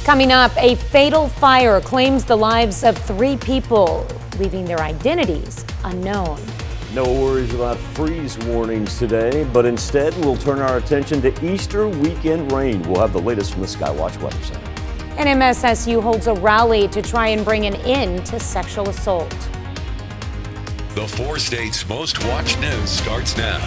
Coming up, a fatal fire claims the lives of 3 people, leaving their identities unknown. No worries about freeze warnings today, but instead we'll turn our attention to Easter weekend rain. We'll have the latest from the Skywatch Weather Center. And MSSU holds a rally to try and bring an end to sexual assault. The 4 states' most watched news starts now.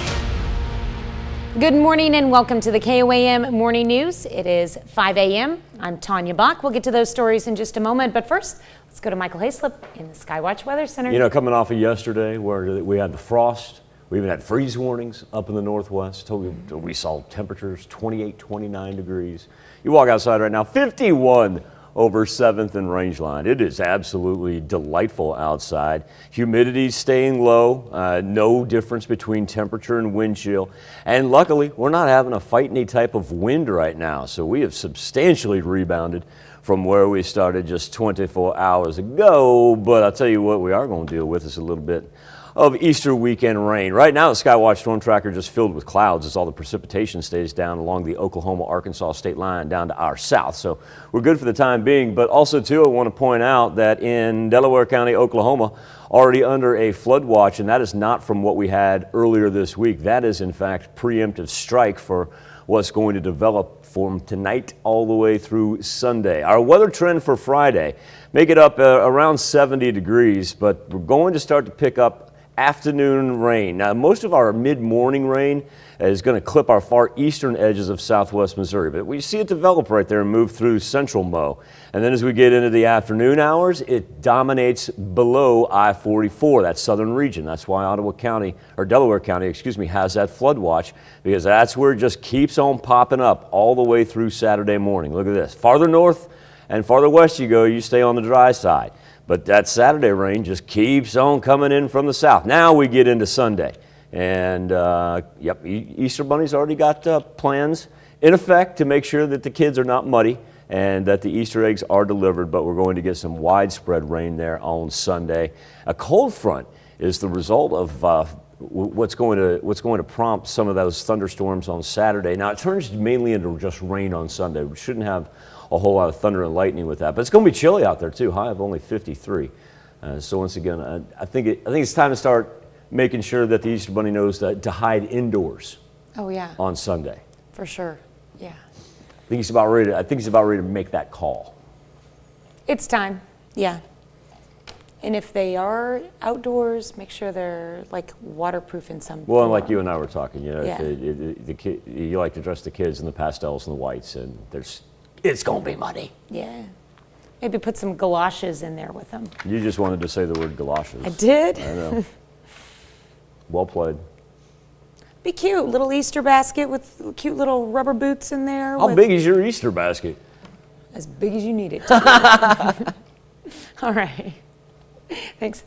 Good morning and welcome to the KOAM Morning News. It is 5 a.m. I'm Tanya Bach. We'll get to those stories in just a moment, but first, let's go to Michael Hayslip in the Skywatch Weather Center. You know, coming off of yesterday where we had the frost, we even had freeze warnings up in the northwest. We saw temperatures 28, 29 degrees. You walk outside right now, 51 over 7th and Rangeline. It is absolutely delightful outside. Humidity staying low, no difference between temperature and wind chill. And luckily, we're not having to fight any type of wind right now. So we have substantially rebounded from where we started just 24 hours ago. But I'll tell you what we are going to deal with is a little bit of Easter weekend rain. Right now, the Skywatch storm tracker just filled with clouds as all the precipitation stays down along the Oklahoma-Arkansas state line down to our south. So we're good for the time being. But also, too, I want to point out that in Delaware County, Oklahoma, already under a flood watch, and that is not from what we had earlier this week. That is, in fact, preemptive strike for what's going to develop from tonight all the way through Sunday. Our weather trend for Friday, make it up around 70 degrees, but we're going to start to pick up afternoon rain. Now, most of our mid-morning rain is going to clip our far eastern edges of southwest Missouri, but we see it develop right there and move through central Mo. And then as we get into the afternoon hours, it dominates below I-44, that southern region. That's why Ottawa County, or Delaware County, excuse me, has that flood watch, because that's where it just keeps on popping up all the way through Saturday morning. Look at this. Farther north and farther west you go, you stay on the dry side. But that Saturday rain just keeps on coming in from the south. Now we get into Sunday. And yep, Easter Bunny's already got plans in effect to make sure that the kids are not muddy and that the Easter eggs are delivered. But we're going to get some widespread rain there on Sunday. A cold front is the result of what's going to prompt some of those thunderstorms on Saturday. Now it turns mainly into just rain on Sunday. We shouldn't have a whole lot of thunder and lightning with that, but it's going to be chilly out there too. High of only 53. So once again, I think it's time to start making sure that the Easter Bunny knows to hide indoors. Oh yeah. On Sunday. For sure. Yeah. I think he's about ready to make that call. It's time. Yeah. And if they are outdoors, make sure they're like waterproof in some Well, form. Like you and I were talking, you know, Yeah. you like to dress the kids in the pastels and the whites, and it's going to be muddy. Yeah. Maybe put some galoshes in there with them. You just wanted to say the word galoshes. I did. I know. Well played. Be cute. Little Easter basket with cute little rubber boots in there. How big is your Easter basket? As big as you need it to be. All right. Thanks,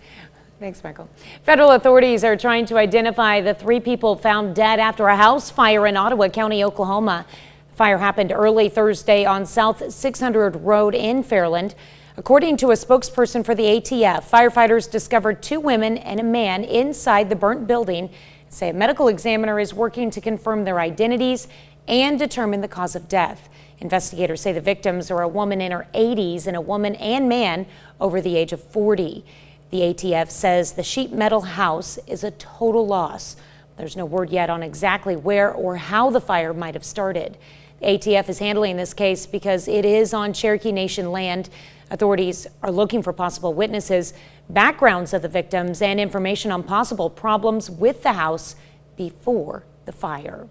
Michael. Federal authorities are trying to identify the 3 people found dead after a house fire in Ottawa County, Oklahoma. The fire happened early Thursday on South 600 Road in Fairland. According to a spokesperson for the ATF, firefighters discovered 2 women and a man inside the burnt building. Say a medical examiner is working to confirm their identities and determine the cause of death. Investigators say the victims are a woman in her 80s and a woman and man over the age of 40. The ATF says the sheet metal house is a total loss. There's no word yet on exactly where or how the fire might have started. The ATF is handling this case because it is on Cherokee Nation land. Authorities are looking for possible witnesses, backgrounds of the victims, and information on possible problems with the house before the fire.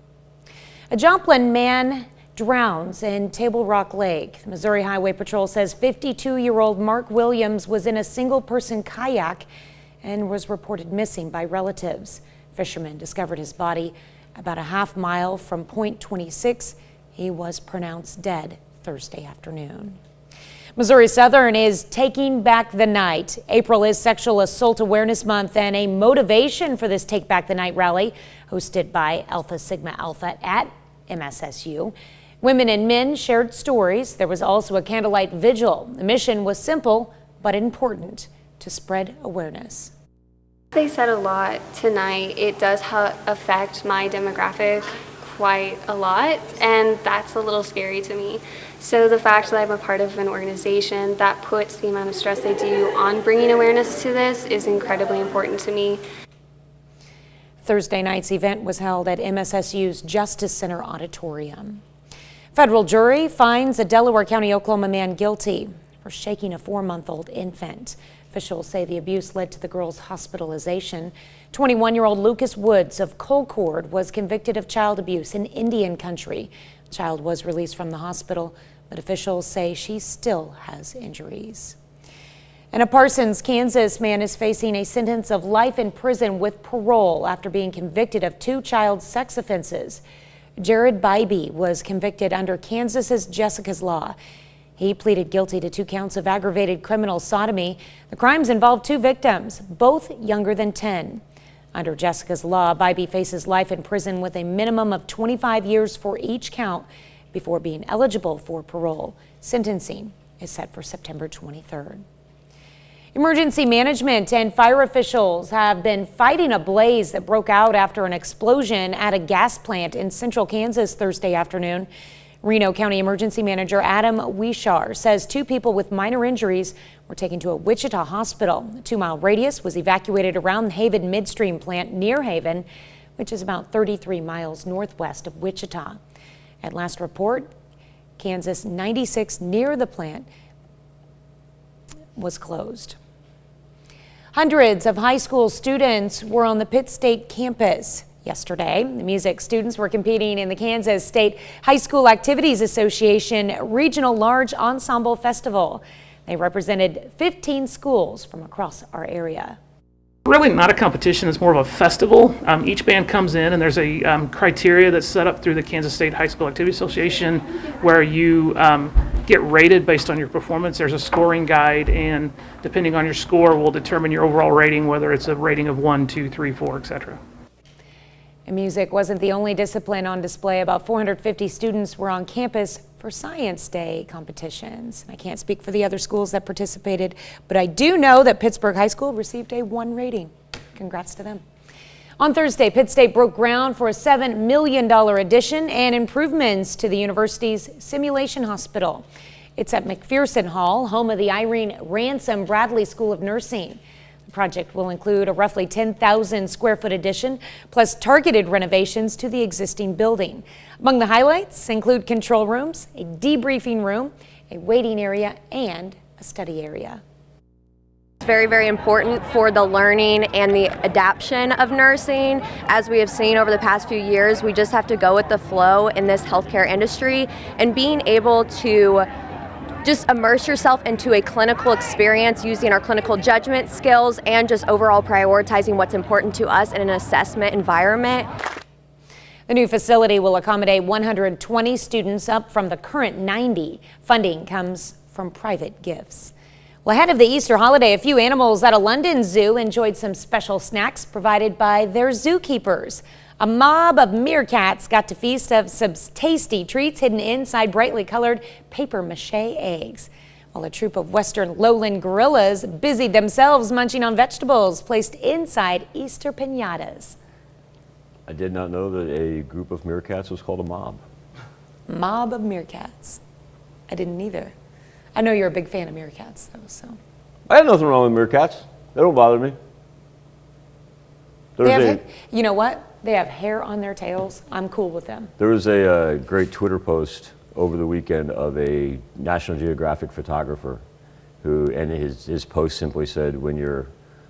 A Joplin man drowns in Table Rock Lake. The Missouri Highway Patrol says 52-year-old Mark Williams was in a single-person kayak and was reported missing by relatives. Fishermen discovered his body about a half mile from Point 26. He was pronounced dead Thursday afternoon. Missouri Southern is taking back the night. April is Sexual Assault Awareness Month, and a motivation for this Take Back the Night rally hosted by Alpha Sigma Alpha at MSSU. Women and men shared stories. There was also a candlelight vigil. The mission was simple but important: to spread awareness. They said a lot tonight. It does affect my demographic quite a lot, and that's a little scary to me. So the fact that I'm a part of an organization that puts the amount of stress they do on bringing awareness to this is incredibly important to me. Thursday night's event was held at MSSU's Justice Center Auditorium. Federal jury finds a Delaware County, Oklahoma man guilty for shaking a 4-month-old infant. Officials say the abuse led to the girl's hospitalization. 21-year-old Lucas Woods of Colcord was convicted of child abuse in Indian country. The child was released from the hospital, but officials say she still has injuries. And a Parsons, Kansas man is facing a sentence of life in prison with parole after being convicted of 2 child sex offenses. Jared Bybee was convicted under Kansas's Jessica's Law. He pleaded guilty to 2 counts of aggravated criminal sodomy. The crimes involved 2 victims, both younger than 10. Under Jessica's Law, Bybee faces life in prison with a minimum of 25 years for each count before being eligible for parole. Sentencing is set for September 23rd. Emergency management and fire officials have been fighting a blaze that broke out after an explosion at a gas plant in central Kansas Thursday afternoon. Reno County Emergency Manager Adam Wishar says 2 people with minor injuries were taken to a Wichita hospital. A 2-mile radius was evacuated around the Haven Midstream plant near Haven, which is about 33 miles northwest of Wichita. At last report, Kansas 96 near the plant was closed. Hundreds of high school students were on the Pitt State campus yesterday. The music students were competing in the Kansas State High School Activities Association Regional Large Ensemble Festival. They represented 15 schools from across our area. Really not a competition, it's more of a festival. Each band comes in and there's a criteria that's set up through the Kansas State High School Activity Association where you get rated based on your performance. There's a scoring guide, and depending on your score will determine your overall rating, whether it's a rating of 1, 2, 3, 4, etc. And music wasn't the only discipline on display. About 450 students were on campus for Science Day competitions. I can't speak for the other schools that participated, but I do know that Pittsburgh High School received a 1 rating. Congrats to them. On Thursday, Pitt State broke ground for a $7 million addition and improvements to the university's simulation hospital. It's at McPherson Hall, home of the Irene Ransom Bradley School of Nursing. The project will include a roughly 10,000 square foot addition, plus targeted renovations to the existing building. Among the highlights include control rooms, a debriefing room, a waiting area, and a study area. It's very, very important for the learning and the adaptation of nursing. As we have seen over the past few years, we just have to go with the flow in this healthcare industry, and being able to just immerse yourself into a clinical experience using our clinical judgment skills and just overall prioritizing what's important to us in an assessment environment. The new facility will accommodate 120 students, up from the current 90. Funding comes from private gifts. Well, ahead of the Easter holiday, a few animals at a London zoo enjoyed some special snacks provided by their zookeepers. A mob of meerkats got to feast of some tasty treats hidden inside brightly colored paper mache eggs, while a troop of western lowland gorillas busied themselves munching on vegetables placed inside Easter piñatas. I did not know that a group of meerkats was called a mob. Mob of meerkats. I didn't either. I know you're a big fan of meerkats, though, so. I have nothing wrong with meerkats. They don't bother me. You know what? They have hair on their tails. I'm cool with them. There was a great Twitter post over the weekend of a National Geographic photographer who, and his post simply said, when you're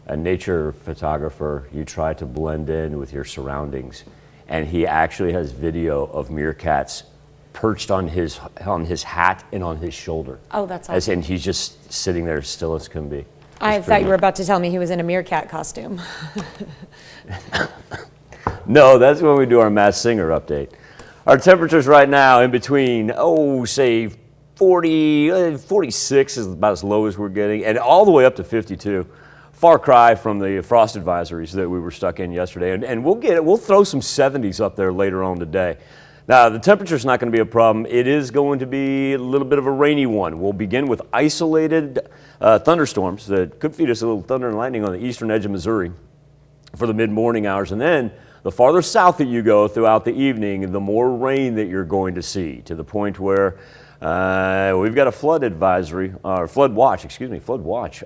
a nature photographer, you try to blend in with your surroundings. And he actually has video of meerkats perched on his hat and on his shoulder. Oh, that's awesome. And he's just sitting there still as can be. I thought you were about to tell me he was in a meerkat costume. No, that's when we do our Masked Singer update. Our temperatures right now in between, say 46 is about as low as we're getting, and all the way up to 52. Far cry from the frost advisories that we were stuck in yesterday. And we'll throw some 70s up there later on today. Now, the temperature's not going to be a problem. It is going to be a little bit of a rainy one. We'll begin with isolated thunderstorms that could feed us a little thunder and lightning on the eastern edge of Missouri for the mid-morning hours. And then the farther south that you go throughout the evening, the more rain that you're going to see, to the point where we've got a flood advisory, or flood watch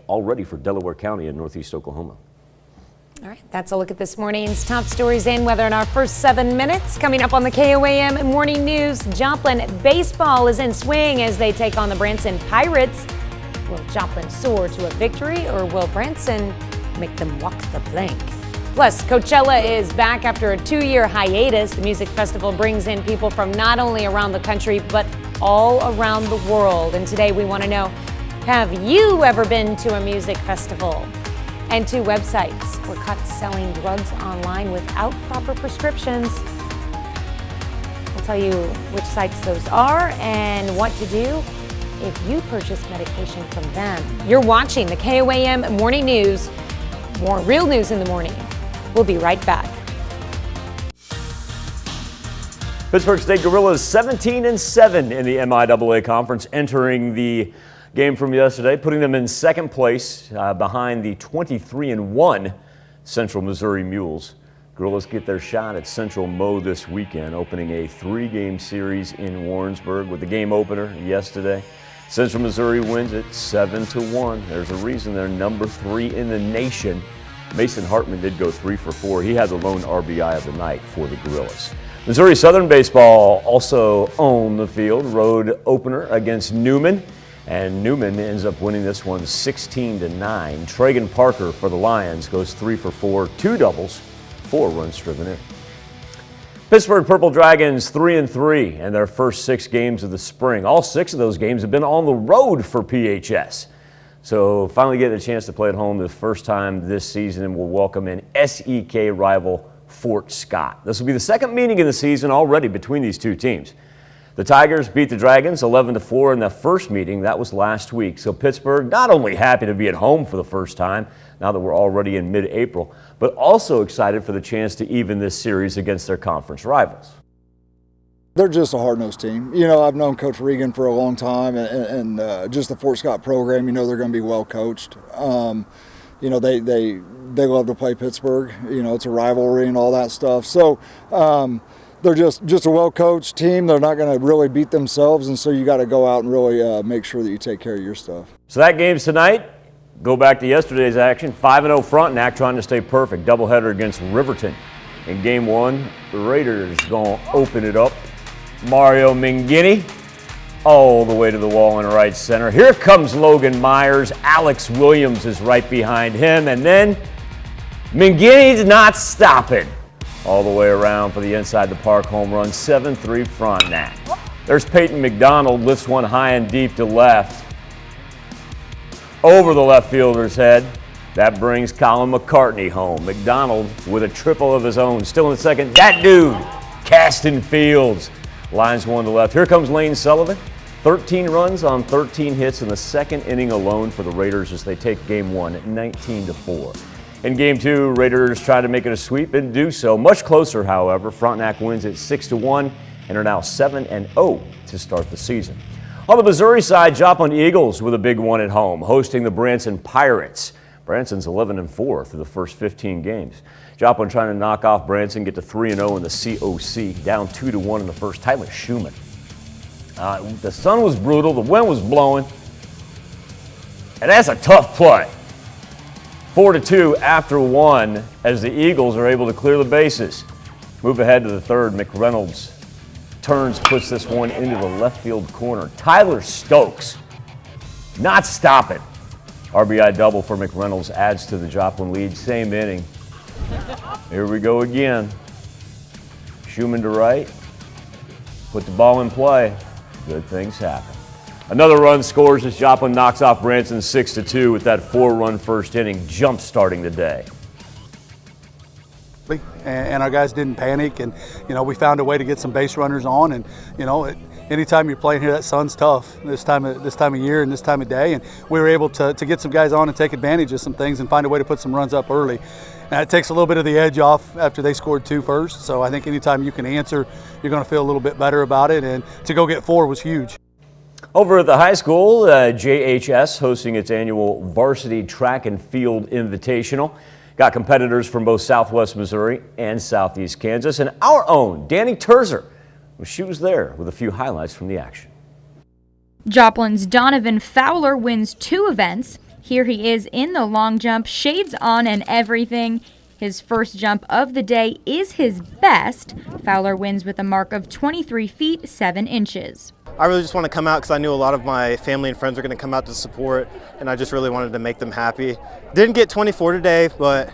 already for Delaware County in northeast Oklahoma. All right, that's a look at this morning's top stories and weather in our first 7 minutes. Coming up on the KOAM Morning News, Joplin baseball is in swing as they take on the Branson Pirates. Will Joplin soar to a victory, or will Branson make them walk the plank? Plus, Coachella is back after a 2-year hiatus. The music festival brings in people from not only around the country, but all around the world. And today we want to know, have you ever been to a music festival? And 2 websites were caught selling drugs online without proper prescriptions. We'll tell you which sites those are and what to do if you purchase medication from them. You're watching the KOAM Morning News. More real news in the morning. We'll be right back. Pittsburgh State Gorillas 17-7 in the MIAA conference, entering the game from yesterday, putting them in second place behind the 23-1 Central Missouri Mules. Gorillas get their shot at Central Mo this weekend, opening a 3-game series in Warrensburg with the game opener yesterday. Central Missouri wins it 7-1. There's a reason they're number 3 in the nation. Mason Hartman did go 3 for 4. He had the lone RBI of the night for the Gorillas. Missouri Southern baseball also owned the field. Road opener against Newman. And Newman ends up winning this one 16-9. Tragan Parker for the Lions goes 3 for 4, 2 doubles, 4 runs driven in. Pittsburgh Purple Dragons 3-3 in their first 6 games of the spring. All 6 of those games have been on the road for PHS. So finally getting a chance to play at home the first time this season, and we'll welcome in SEK rival Fort Scott. This will be the second meeting of the season already between these 2 teams. The Tigers beat the Dragons 11-4 in the first meeting. That was last week. So Pittsburgh not only happy to be at home for the first time, now that we're already in mid-April, but also excited for the chance to even this series against their conference rivals. They're just a hard-nosed team. You know, I've known Coach Regan for a long time, and just the Fort Scott program, you know, they're going to be well coached. You know, they love to play Pittsburgh. You know, it's a rivalry and all that stuff. So they're just a well-coached team. They're not going to really beat themselves, and so you got to go out and really make sure that you take care of your stuff. So that game's tonight. Go back to yesterday's action. 5-0 Frontenac trying to stay perfect. Doubleheader against Riverton. In game 1, the Raiders going to open it up. Mario Mangini all the way to the wall in right center. Here comes Logan Myers. Alex Williams is right behind him. And then Mangini's not stopping. All the way around for the inside the park home run. 7-3 Frontenac. There's Peyton McDonald. Lifts one high and deep to left. Over the left fielder's head. That brings Colin McCartney home. McDonald with a triple of his own. Still in second. That dude, Caston Fields. Lines one to left. Here comes Lane Sullivan. 13 runs on 13 hits in the second inning alone for the Raiders as they take game 1 at 19-4. In game 2, Raiders try to make it a sweep and do so. Much closer, however. Frontenac wins at 6-1 and are now 7-0 to start the season. On the Missouri side, Joplin Eagles with a big one at home, hosting the Branson Pirates. Branson's 11-4 through the first 15 games. Joplin trying to knock off Branson, get to 3-0 in the COC, down 2-1 in the first. Tyler Schumann. The sun was brutal, the wind was blowing, and that's a tough play. 4-2 after 1 as the Eagles are able to clear the bases. Move ahead to the third. McReynolds turns, puts this one into the left field corner. Tyler Stokes not stopping. RBI double for McReynolds adds to the Joplin lead. Same inning. Here we go again. Schumann to right. Put the ball in play. Good things happen. Another run scores as Joplin knocks off Branson 6-2 with that 4-run first inning, jump starting the day. And our guys didn't panic, and we found a way to get some base runners on. And anytime you're playing here, that sun's tough this time of year and this time of day. And we were able to get some guys on and take advantage of some things and find a way to put some runs up early. And it takes a little bit of the edge off after they scored 2 first. So I think anytime you can answer, you're going to feel a little bit better about it. And to go get 4 was huge. Over at the high school, JHS hosting its annual Varsity Track and Field Invitational. Got competitors from both Southwest Missouri and Southeast Kansas, and our own Danny Terzer, she was there with a few highlights from the action. Joplin's Donovan Fowler wins 2 events. Here he is in the long jump, shades on and everything. His first jump of the day is his best. Fowler wins with a mark of 23 feet 7 inches. I really just want to come out because I knew a lot of my family and friends are going to come out to support, and I just really wanted to make them happy. Didn't get 24 today, but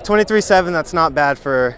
23.7, that's not bad for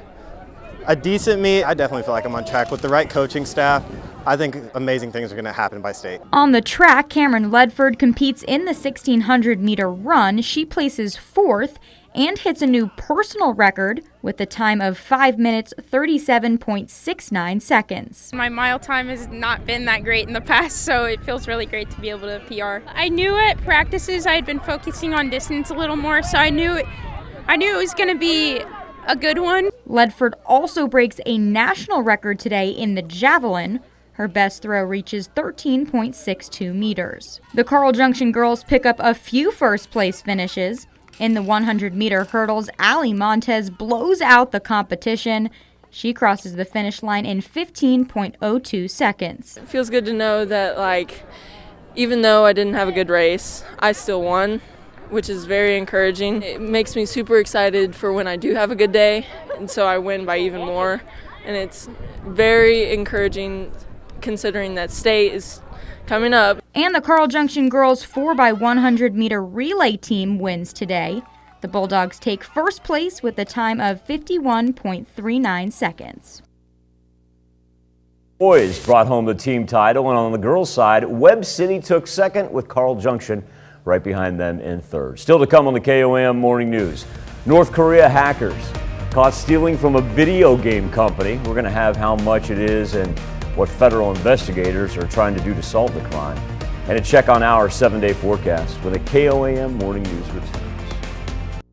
a decent meet. I definitely feel like I'm on track with the right coaching staff. I think amazing things are going to happen by state. On the track, Cameron Ledford competes in the 1,600-meter run. She places 4th and hits a new personal record with a time of 5 minutes 37.69 seconds. My mile time has not been that great in the past, so it feels really great to be able to PR. I knew at practices I had been focusing on distance a little more, so I knew it was going to be a good one. Ledford also breaks a national record today in the Javelin. Her best throw reaches 13.62 meters. The Carl Junction girls pick up a few first-place finishes. In the 100-meter hurdles, Ali Montez blows out the competition. She crosses the finish line in 15.02 seconds. It feels good to know that, even though I didn't have a good race, I still won, which is very encouraging. It makes me super excited for when I do have a good day, and so I win by even more. And it's very encouraging considering that state is coming up. And the Carl Junction girls 4x100-meter relay team wins today. The Bulldogs take first place with a time of 51.39 seconds. Boys brought home the team title, and on the girls' side, Webb City took second with Carl Junction right behind them in third. Still to come on the KOM Morning News. North Korea hackers caught stealing from a video game company. We're going to have how much it is and what federal investigators are trying to do to solve the crime. And a check on our 7-day forecast with a KOAM Morning News returns.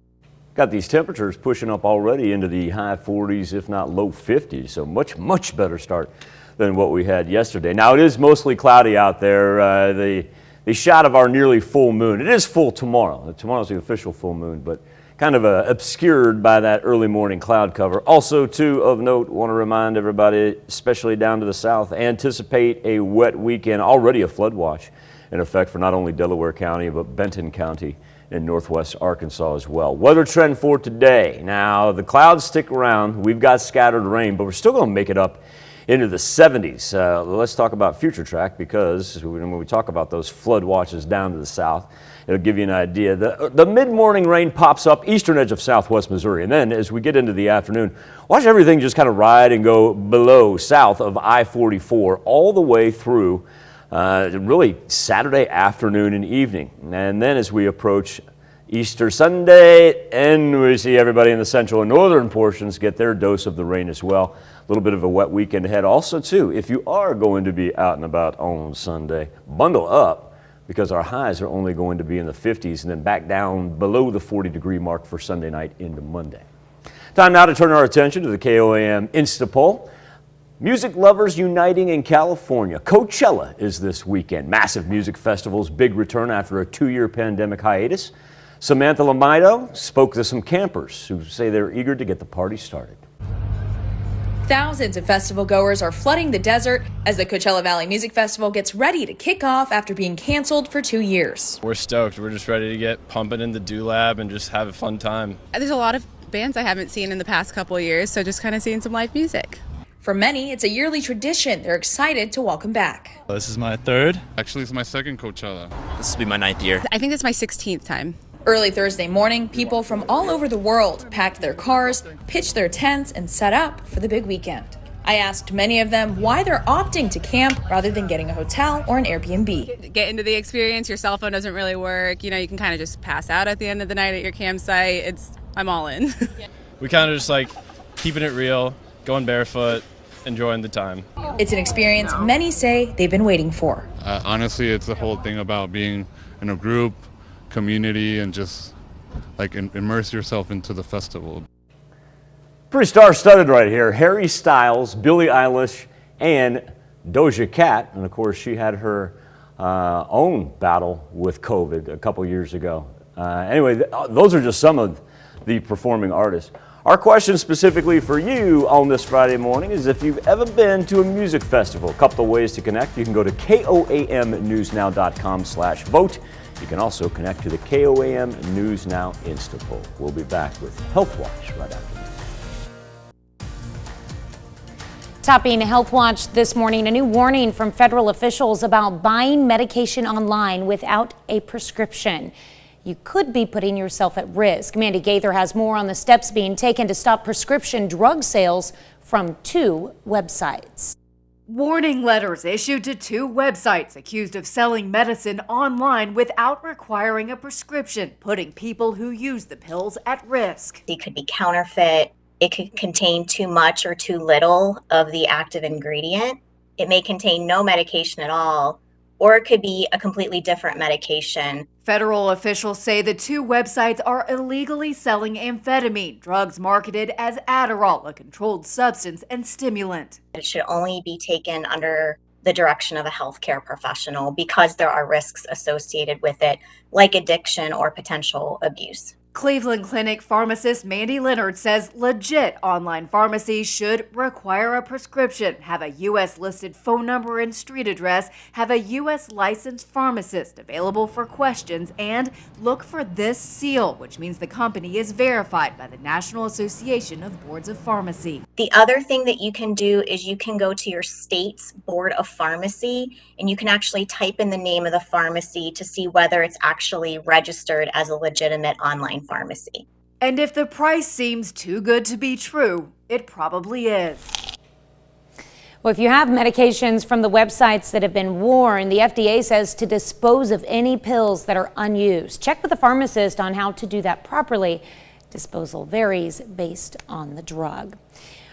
Got these temperatures pushing up already into the high 40s, if not low 50s, so much better start than what we had yesterday. Now, it is mostly cloudy out there. The shot of our nearly full moon, it is full tomorrow. Tomorrow's the official full moon, but kind of obscured by that early morning cloud cover. Also, too, of note, want to remind everybody, especially down to the south, anticipate a wet weekend, already a flood watch in effect for not only Delaware County, but Benton County in northwest Arkansas as well. Weather trend for today. Now, the clouds stick around. We've got scattered rain, but we're still going to make it up into the 70s. Let's talk about future track, because when we talk about those flood watches down to the south, it'll give you an idea. The mid-morning rain pops up eastern edge of southwest Missouri, and then as we get into the afternoon, watch everything just kind of ride and go below south of I-44 all the way through really Saturday afternoon and evening. And then as we approach Easter Sunday, and we see everybody in the central and northern portions get their dose of the rain as well. A little bit of a wet weekend ahead. Also, too, if you are going to be out and about on Sunday, bundle up, because our highs are only going to be in the 50s and then back down below the 40-degree mark for Sunday night into Monday. Time now to turn our attention to the KOAM Insta poll. Music lovers uniting in California. Coachella is this weekend. Massive music festival's big return after a 2-year pandemic hiatus. Samantha Lamido spoke to some campers who say they're eager to get the party started. Thousands of festival goers are flooding the desert as the Coachella Valley Music Festival gets ready to kick off after being canceled for 2 years. We're stoked. We're just ready to get pumping in the Do-Lab and just have a fun time. There's a lot of bands I haven't seen in the past couple of years, so just kind of seeing some live music. For many, it's a yearly tradition they're excited to welcome back. This is my third. Actually, it's my second Coachella. This will be my 9th year. I think that's my 16th time. Early Thursday morning, people from all over the world packed their cars, pitched their tents, and set up for the big weekend. I asked many of them why they're opting to camp rather than getting a hotel or an Airbnb. Get into the experience. Your cell phone doesn't really work. You know, you can kind of just pass out at the end of the night at your campsite. I'm all in. We kind of just like keeping it real, going barefoot, enjoying the time. It's an experience many say they've been waiting for. Honestly, it's the whole thing about being in a group, community, and just like immerse yourself into the festival. Pretty star-studded right here. Harry Styles, Billie Eilish, and Doja Cat. And of course, she had her own battle with COVID a couple years ago. Anyway, those are just some of the performing artist. Our question specifically for you on this Friday morning is if you've ever been to a music festival. A couple of ways to connect. You can go to koamnewsnow.com/vote. You can also connect to the KOAM News Now Insta poll. We'll be back with Healthwatch right after this. Topping Healthwatch this morning, a new warning from federal officials about buying medication online without a prescription. You could be putting yourself at risk. Mandy Gaither has more on the steps being taken to stop prescription drug sales from 2 websites. Warning letters issued to 2 websites accused of selling medicine online without requiring a prescription, putting people who use the pills at risk. It could be counterfeit. It could contain too much or too little of the active ingredient. It may contain no medication at all, or it could be a completely different medication. Federal officials say the 2 websites are illegally selling amphetamine, drugs marketed as Adderall, a controlled substance and stimulant. It should only be taken under the direction of a healthcare professional because there are risks associated with it, like addiction or potential abuse. Cleveland Clinic pharmacist Mandy Leonard says legit online pharmacies should require a prescription, have a U.S. listed phone number and street address, have a U.S. licensed pharmacist available for questions, and look for this seal, which means the company is verified by the National Association of Boards of Pharmacy. The other thing that you can do is you can go to your state's Board of Pharmacy and you can actually type in the name of the pharmacy to see whether it's actually registered as a legitimate online pharmacy. And if the price seems too good to be true, it probably is. Well, if you have medications from the websites that have been warned, the FDA says to dispose of any pills that are unused. Check with a pharmacist on how to do that properly. Disposal varies based on the drug.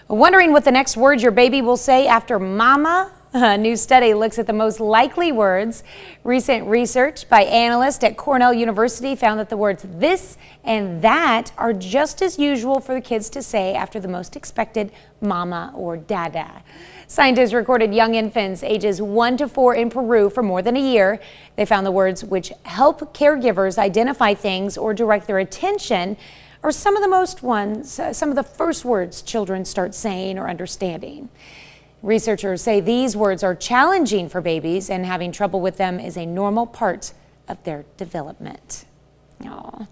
Wondering what the next word your baby will say after mama? A new study looks at the most likely words. Recent research by analysts at Cornell University found that the words this and that are just as usual for the kids to say after the most expected mama or dada. Scientists recorded young infants ages 1 to 4 in Peru for more than a year. They found the words which help caregivers identify things or direct their attention are some of the first words children start saying or understanding. Researchers say these words are challenging for babies, and having trouble with them is a normal part of their development. Aww.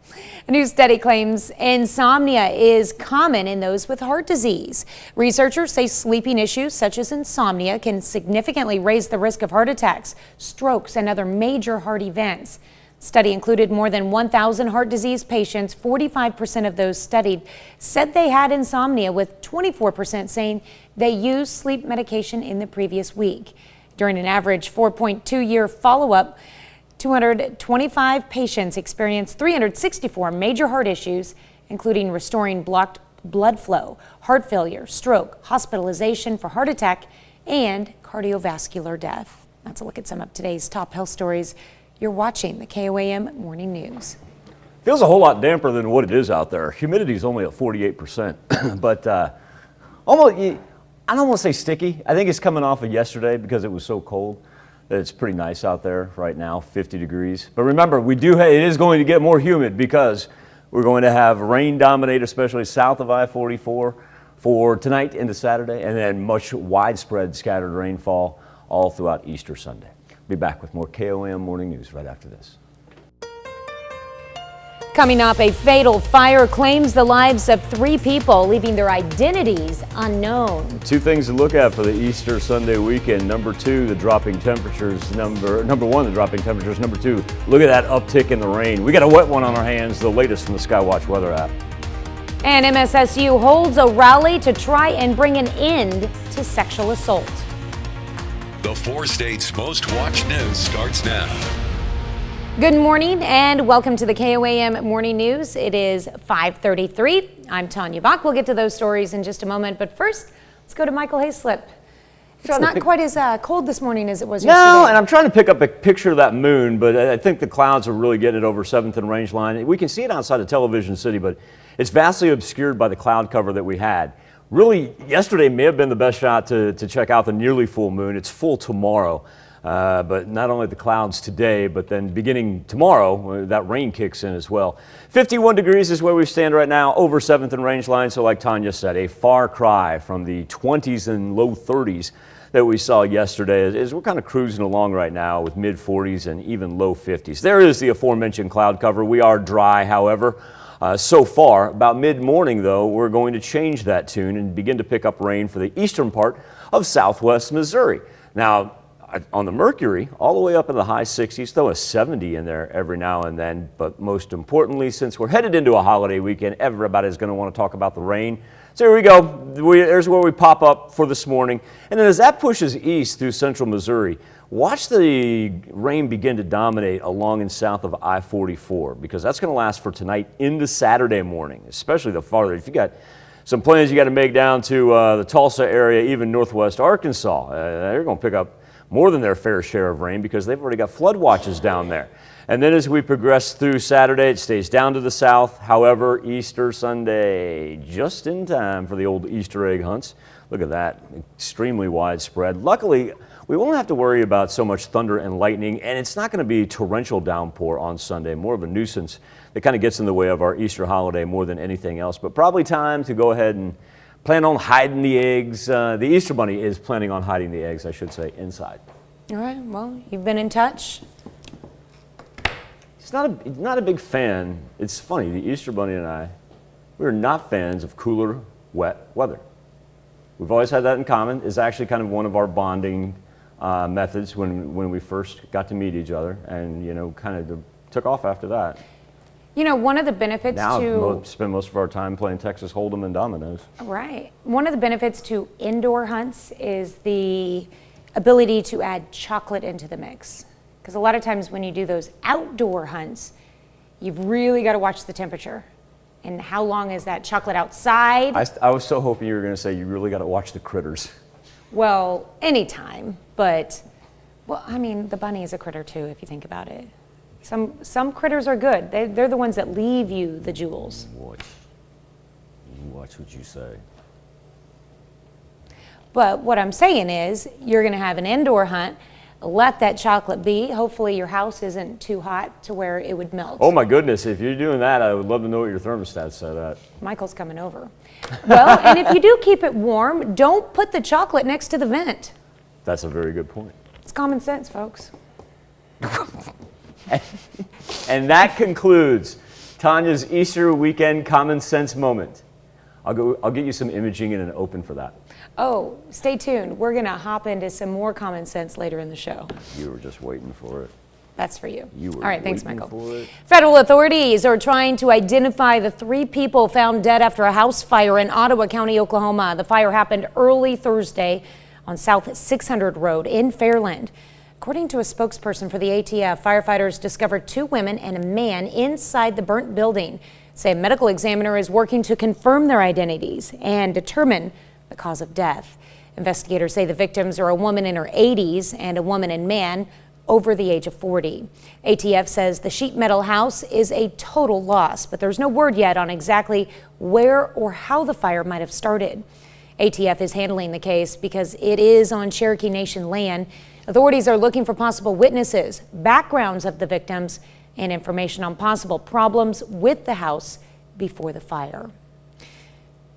A new study claims insomnia is common in those with heart disease. Researchers say sleeping issues such as insomnia can significantly raise the risk of heart attacks, strokes, and other major heart events. The study included more than 1,000 heart disease patients. 45% of those studied said they had insomnia, with 24% saying they used sleep medication in the previous week. During an average 4.2-year follow-up, 225 patients experienced 364 major heart issues, including restoring blocked blood flow, heart failure, stroke, hospitalization for heart attack, and cardiovascular death. That's a look at some of today's top health stories. You're watching the KOAM Morning News. Feels a whole lot damper than what it is out there. Humidity is only at 48%, but almost, I don't want to say sticky. I think it's coming off of yesterday because it was so cold that it's pretty nice out there right now, 50 degrees. But remember, it is going to get more humid because we're going to have rain dominate, especially south of I-44 for tonight into Saturday, and then much widespread scattered rainfall all throughout Easter Sunday. Be back with more KOAM Morning News right after this. Coming up, a fatal fire claims the lives of 3 people, leaving their identities unknown. 2 things to look at for the Easter Sunday weekend. Number 2, the dropping temperatures. Number 1, the dropping temperatures. Number 2, look at that uptick in the rain. We got a wet one on our hands, the latest from the Skywatch weather app. And MSSU holds a rally to try and bring an end to sexual assault. The 4 states' most watched news starts now. Good morning and welcome to the KOAM Morning News. It is 5:33. I'm Tanya Bach. We'll get to those stories in just a moment, but first, let's go to Michael Hayslip. It's not quite as cold this morning as it was yesterday. No, and I'm trying to pick up a picture of that moon, but I think the clouds are really getting it over 7th and Range Line. We can see it outside of Television City, but it's vastly obscured by the cloud cover that we had. Really, yesterday may have been the best shot to check out the nearly full moon. It's full tomorrow. But not only the clouds today, but then beginning tomorrow, that rain kicks in as well. 51 degrees is where we stand right now, over 7th and Range Line. So like Tanya said, a far cry from the 20s and low 30s that we saw yesterday, as we're kind of cruising along right now with mid 40s and even low 50s. There is the aforementioned cloud cover. We are dry, however. So far, about mid-morning though, we're going to change that tune and begin to pick up rain for the eastern part of southwest Missouri. Now, on the Mercury, all the way up in the high 60s, throw a 70 in there every now and then. But most importantly, since we're headed into a holiday weekend, everybody's going to want to talk about the rain. So here we go. There's where we pop up for this morning. And then as that pushes east through central Missouri, watch the rain begin to dominate along and south of I-44, because that's going to last for tonight into Saturday morning, especially the farther. If you got some plans you got to make down to the Tulsa area, even northwest Arkansas, they're going to pick up more than their fair share of rain because they've already got flood watches down there. And then as we progress through Saturday, it stays down to the south. However, Easter Sunday, just in time for the old Easter egg hunts. Look at that, extremely widespread. Luckily, we won't have to worry about so much thunder and lightning, and it's not going to be torrential downpour on Sunday, more of a nuisance that kind of gets in the way of our Easter holiday more than anything else. But probably time to go ahead and plan on hiding the eggs. The Easter Bunny is planning on hiding the eggs, I should say, inside. All right, well, you've been in touch. He's not a big fan. It's funny, the Easter Bunny and I, we're not fans of cooler, wet weather. We've always had that in common. It's actually kind of one of our bonding methods when we first got to meet each other, and kind of took off after that. One of the benefits now we spend most of our time playing Texas Hold'em and dominoes. Right. One of the benefits to indoor hunts is the ability to add chocolate into the mix. Because a lot of times when you do those outdoor hunts, you've really got to watch the temperature. And how long is that chocolate outside? I was so hoping you were going to say you really got to watch the critters. Well, anytime, but, well, I mean, the bunny is a critter too, if you think about it. Some critters are good. They're the ones that leave you the jewels. Watch what you say. But what I'm saying is, you're going to have an indoor hunt. Let that chocolate be. Hopefully your house isn't too hot to where it would melt. Oh my goodness, if you're doing that, I would love to know what your thermostat's set at. Michael's coming over. Well, and if you do keep it warm, don't put the chocolate next to the vent. That's a very good point. It's common sense, folks. And that concludes Tanya's Easter weekend common sense moment. I'll get you some imaging and an open for that. Oh, stay tuned. We're going to hop into some more common sense later in the show. You were just waiting for it. That's for you. You were All right, thanks, waiting Michael. for it. Federal authorities are trying to identify the 3 people found dead after a house fire in Ottawa County, Oklahoma. The fire happened early Thursday on South 600 Road in Fairland. According to a spokesperson for the ATF, firefighters discovered 2 women and a man inside the burnt building. Say a medical examiner is working to confirm their identities and determine the cause of death. Investigators say the victims are a woman in her 80s and a woman and man over the age of 40. ATF says the sheet metal house is a total loss, but there's no word yet on exactly where or how the fire might have started. ATF is handling the case because it is on Cherokee Nation land. Authorities are looking for possible witnesses, backgrounds of the victims, and information on possible problems with the house before the fire.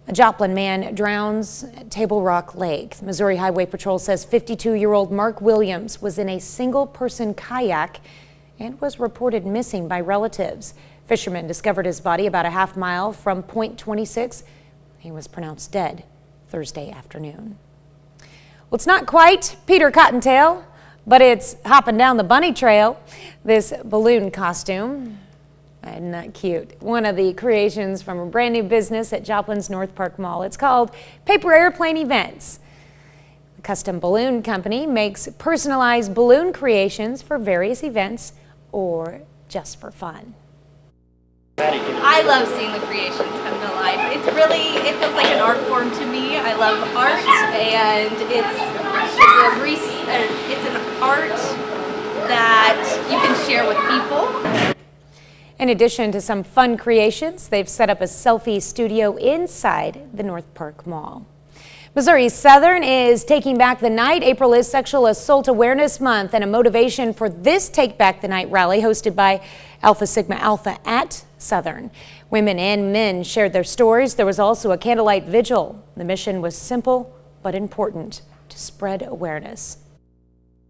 A Joplin man drowns at Table Rock Lake. The Missouri Highway Patrol says 52-year-old Mark Williams was in a single-person kayak and was reported missing by relatives. Fishermen discovered his body about a half mile from Point 26. He was pronounced dead Thursday afternoon. Well, it's not quite Peter Cottontail, but it's hopping down the bunny trail. This balloon costume, isn't that cute? One of the creations from a brand new business at Joplin's North Park Mall. It's called Paper Airplane Events. The custom balloon company makes personalized balloon creations for various events or just for fun. I love seeing the creations come to life. It feels like an art form to me. I love art, and it's an art that you can share with people. In addition to some fun creations, they've set up a selfie studio inside the North Park Mall. Missouri Southern is taking back the night. April is Sexual Assault Awareness Month, and a motivation for this Take Back the Night rally hosted by Alpha Sigma Alpha at Southern. Women and men shared their stories. There was also a candlelight vigil. The mission was simple but important: to spread awareness.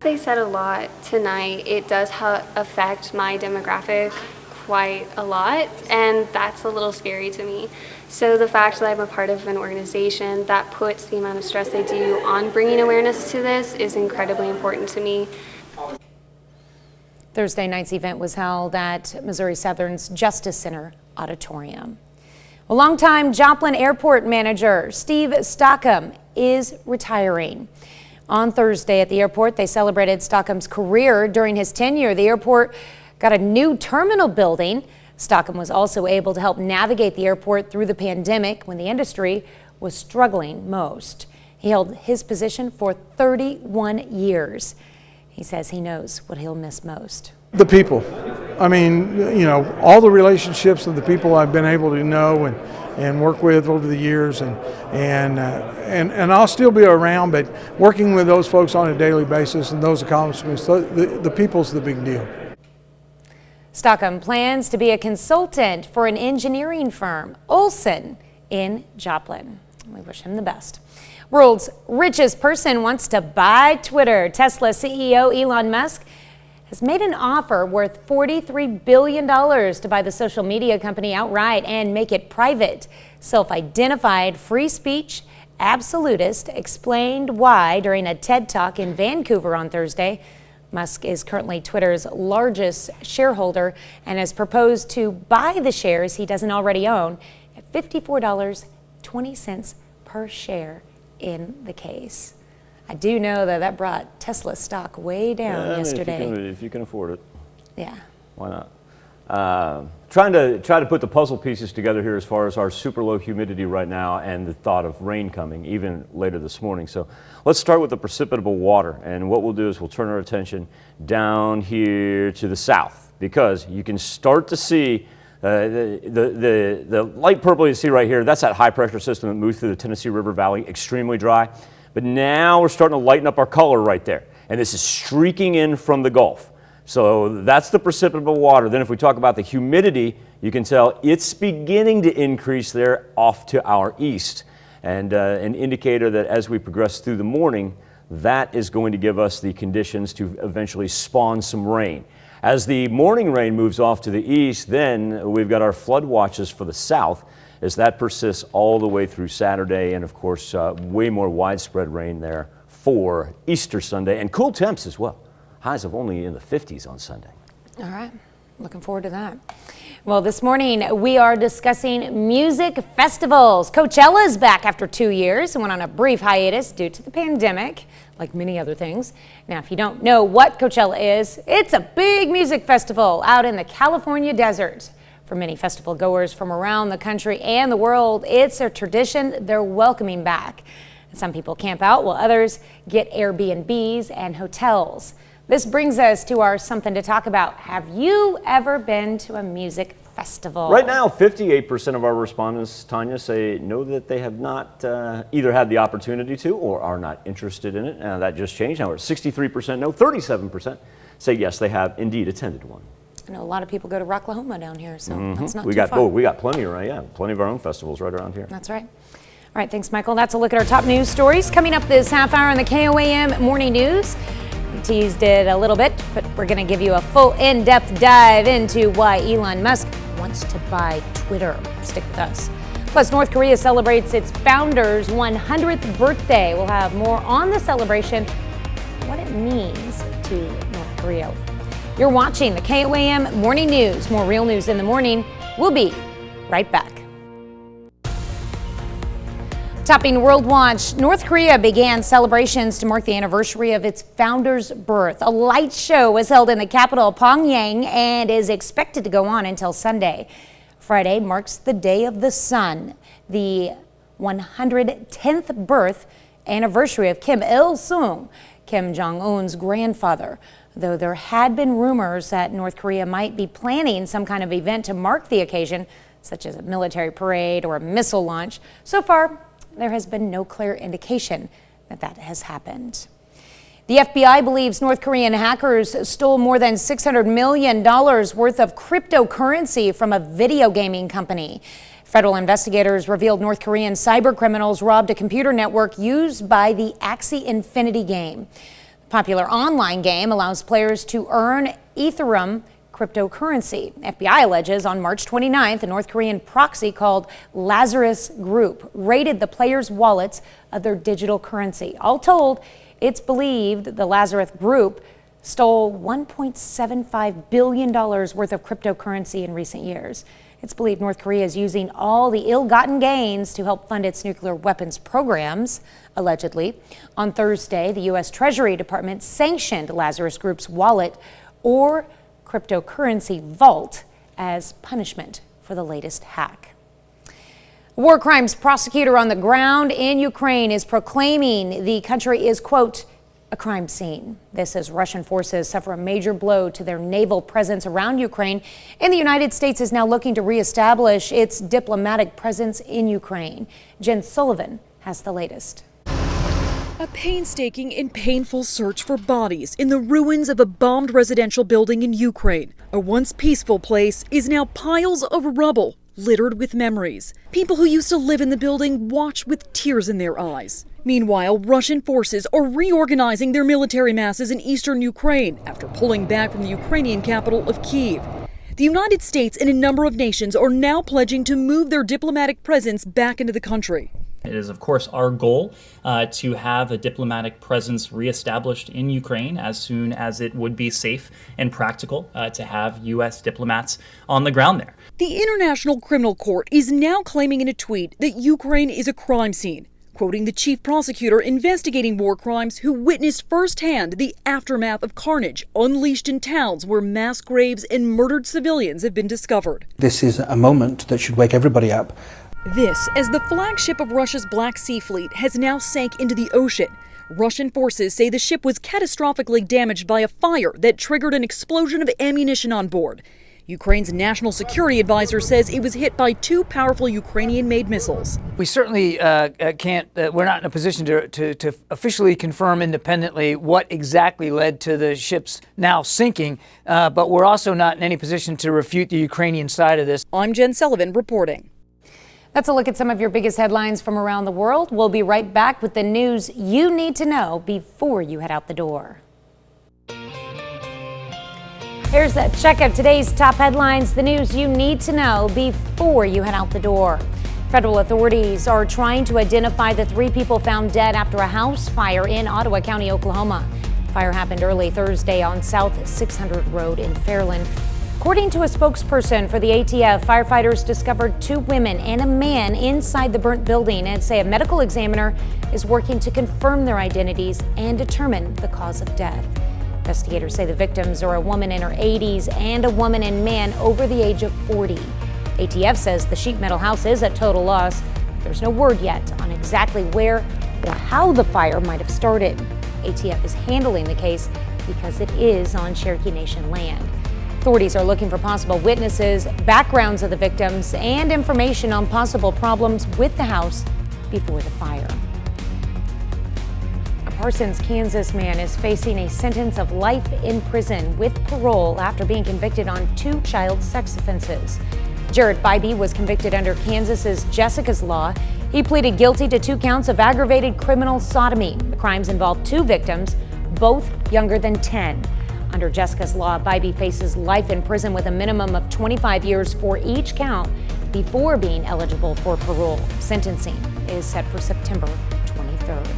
They said a lot tonight. It does affect my demographic quite a lot, and that's a little scary to me. So the fact that I'm a part of an organization that puts the amount of stress they do on bringing awareness to this is incredibly important to me. Thursday night's event was held at Missouri Southern's Justice Center auditorium. A longtime Joplin airport manager, Steve Stockham, is retiring. On Thursday at the airport, they celebrated Stockham's career during his tenure. The airport got a new terminal building. Stockham was also able to help navigate the airport through the pandemic when the industry was struggling most. He held his position for 31 years. He says he knows what he'll miss most. The people. I mean, you know, all the relationships of the people I've been able to know and work with over the years, and I'll still be around, but working with those folks on a daily basis and those accomplishments, the people's the big deal. Stockham plans to be a consultant for an engineering firm, Olson, in Joplin. We wish him the best. World's richest person wants to buy Twitter. Tesla CEO Elon Musk has made an offer worth $43 billion to buy the social media company outright and make it private. Self-identified free speech absolutist explained why during a TED Talk in Vancouver on Thursday. Musk is currently Twitter's largest shareholder and has proposed to buy the shares he doesn't already own at $54.20 per share in the case. I do know that brought Tesla stock way down yesterday. If you can afford it. Yeah. Why not? Trying to put the puzzle pieces together here as far as our super low humidity right now and the thought of rain coming even later this morning. So let's start with the precipitable water, and what we'll do is we'll turn our attention down here to the south, because you can start to see the light purple you see right here. That's that high pressure system that moves through the Tennessee River Valley, extremely dry. But now we're starting to lighten up our color right there, and this is streaking in from the Gulf. So that's the precipitable water. Then if we talk about the humidity, you can tell it's beginning to increase there off to our east. And an indicator that as we progress through the morning, that is going to give us the conditions to eventually spawn some rain. As the morning rain moves off to the east, then we've got our flood watches for the south as that persists all the way through Saturday, and of course way more widespread rain there for Easter Sunday, and cool temps as well. Highs of only in the 50s on Sunday. All right, looking forward to that. Well, this morning we are discussing music festivals. Coachella is back after 2 years and went on a brief hiatus due to the pandemic, like many other things. Now, if you don't know what Coachella is, it's a big music festival out in the California desert. For many festival goers from around the country and the world, it's a tradition they're welcoming back. Some people camp out while others get Airbnbs and hotels. This brings us to our something to talk about. Have you ever been to a music festival? Right now, 58% of our respondents, Tanya, say no, that they have not either had the opportunity to or are not interested in it. That just changed. Now we're at 63% no, 37% say yes, they have indeed attended one. I know a lot of people go to Rocklahoma down here, so that's not we too got, far. Oh, we got plenty, right? Yeah, plenty of our own festivals right around here. That's right. All right, thanks, Michael. That's a look at our top news stories. Coming up this half hour in the KOAM Morning News. We teased it a little bit, but we're going to give you a full in-depth dive into why Elon Musk wants to buy Twitter. Stick with us. Plus, North Korea celebrates its founder's 100th birthday. We'll have more on the celebration, what it means to North Korea. You're watching the KOAM Morning News. More real news in the morning. We'll be right back. Topping World Watch, North Korea began celebrations to mark the anniversary of its founder's birth. A light show was held in the capital, Pyongyang, and is expected to go on until Sunday. Friday marks the Day of the Sun, the 110th birth anniversary of Kim Il-sung, Kim Jong-un's grandfather. Though there had been rumors that North Korea might be planning some kind of event to mark the occasion, such as a military parade or a missile launch, so far there has been no clear indication that has happened. The FBI believes North Korean hackers stole more than $600 million worth of cryptocurrency from a video gaming company. Federal investigators revealed North Korean cybercriminals robbed a computer network used by the Axie Infinity game. The popular online game allows players to earn Ethereum cryptocurrency. FBI alleges on March 29th, a North Korean proxy called Lazarus Group raided the players' wallets of their digital currency. All told, it's believed the Lazarus Group stole $1.75 billion worth of cryptocurrency in recent years. It's believed North Korea is using all the ill-gotten gains to help fund its nuclear weapons programs, allegedly. On Thursday, the U.S. Treasury Department sanctioned Lazarus Group's wallet or cryptocurrency vault as punishment for the latest hack. War crimes prosecutor on the ground in Ukraine is proclaiming the country is, quote, a crime scene. This as Russian forces suffer a major blow to their naval presence around Ukraine, and the United States is now looking to reestablish its diplomatic presence in Ukraine. Jen Sullivan has the latest. A painstaking and painful search for bodies in the ruins of a bombed residential building in Ukraine. A once peaceful place is now piles of rubble littered with memories. People who used to live in the building watch with tears in their eyes. Meanwhile, Russian forces are reorganizing their military masses in eastern Ukraine after pulling back from the Ukrainian capital of Kyiv. The United States and a number of nations are now pledging to move their diplomatic presence back into the country. It is, of course, our goal to have a diplomatic presence reestablished in Ukraine as soon as it would be safe and practical to have U.S. diplomats on the ground there. The International Criminal Court is now claiming in a tweet that Ukraine is a crime scene, quoting the chief prosecutor investigating war crimes who witnessed firsthand the aftermath of carnage unleashed in towns where mass graves and murdered civilians have been discovered. This is a moment that should wake everybody up. This as the flagship of Russia's Black Sea Fleet has now sank into the ocean. Russian forces say the ship was catastrophically damaged by a fire that triggered an explosion of ammunition on board. Ukraine's national security advisor says it was hit by two powerful Ukrainian-made missiles. We certainly we're not in a position to officially confirm independently what exactly led to the ship's now sinking, but we're also not in any position to refute the Ukrainian side of this. I'm Jen Sullivan reporting. That's a look at some of your biggest headlines from around the world. We'll be right back with the news you need to know before you head out the door. Here's a check of today's top headlines, the news you need to know before you head out the door. Federal authorities are trying to identify the three people found dead after a house fire in Ottawa County, Oklahoma. The fire happened early Thursday on South 600 Road in Fairland. According to a spokesperson for the ATF, firefighters discovered two women and a man inside the burnt building and say a medical examiner is working to confirm their identities and determine the cause of death. Investigators say the victims are a woman in her 80s and a woman and man over the age of 40. ATF says the sheet metal house is a total loss. There's no word yet on exactly where or how the fire might have started. ATF is handling the case because it is on Cherokee Nation land. Authorities are looking for possible witnesses, backgrounds of the victims, and information on possible problems with the house before the fire. A Parsons, Kansas man is facing a sentence of life in prison with parole after being convicted on two child sex offenses. Jared Bybee was convicted under Kansas's Jessica's Law. He pleaded guilty to 2 counts of aggravated criminal sodomy. The crimes involved 2 victims, both younger than 10. Under Jessica's Law, Bybee faces life in prison with a minimum of 25 years for each count before being eligible for parole. Sentencing is set for September 23rd.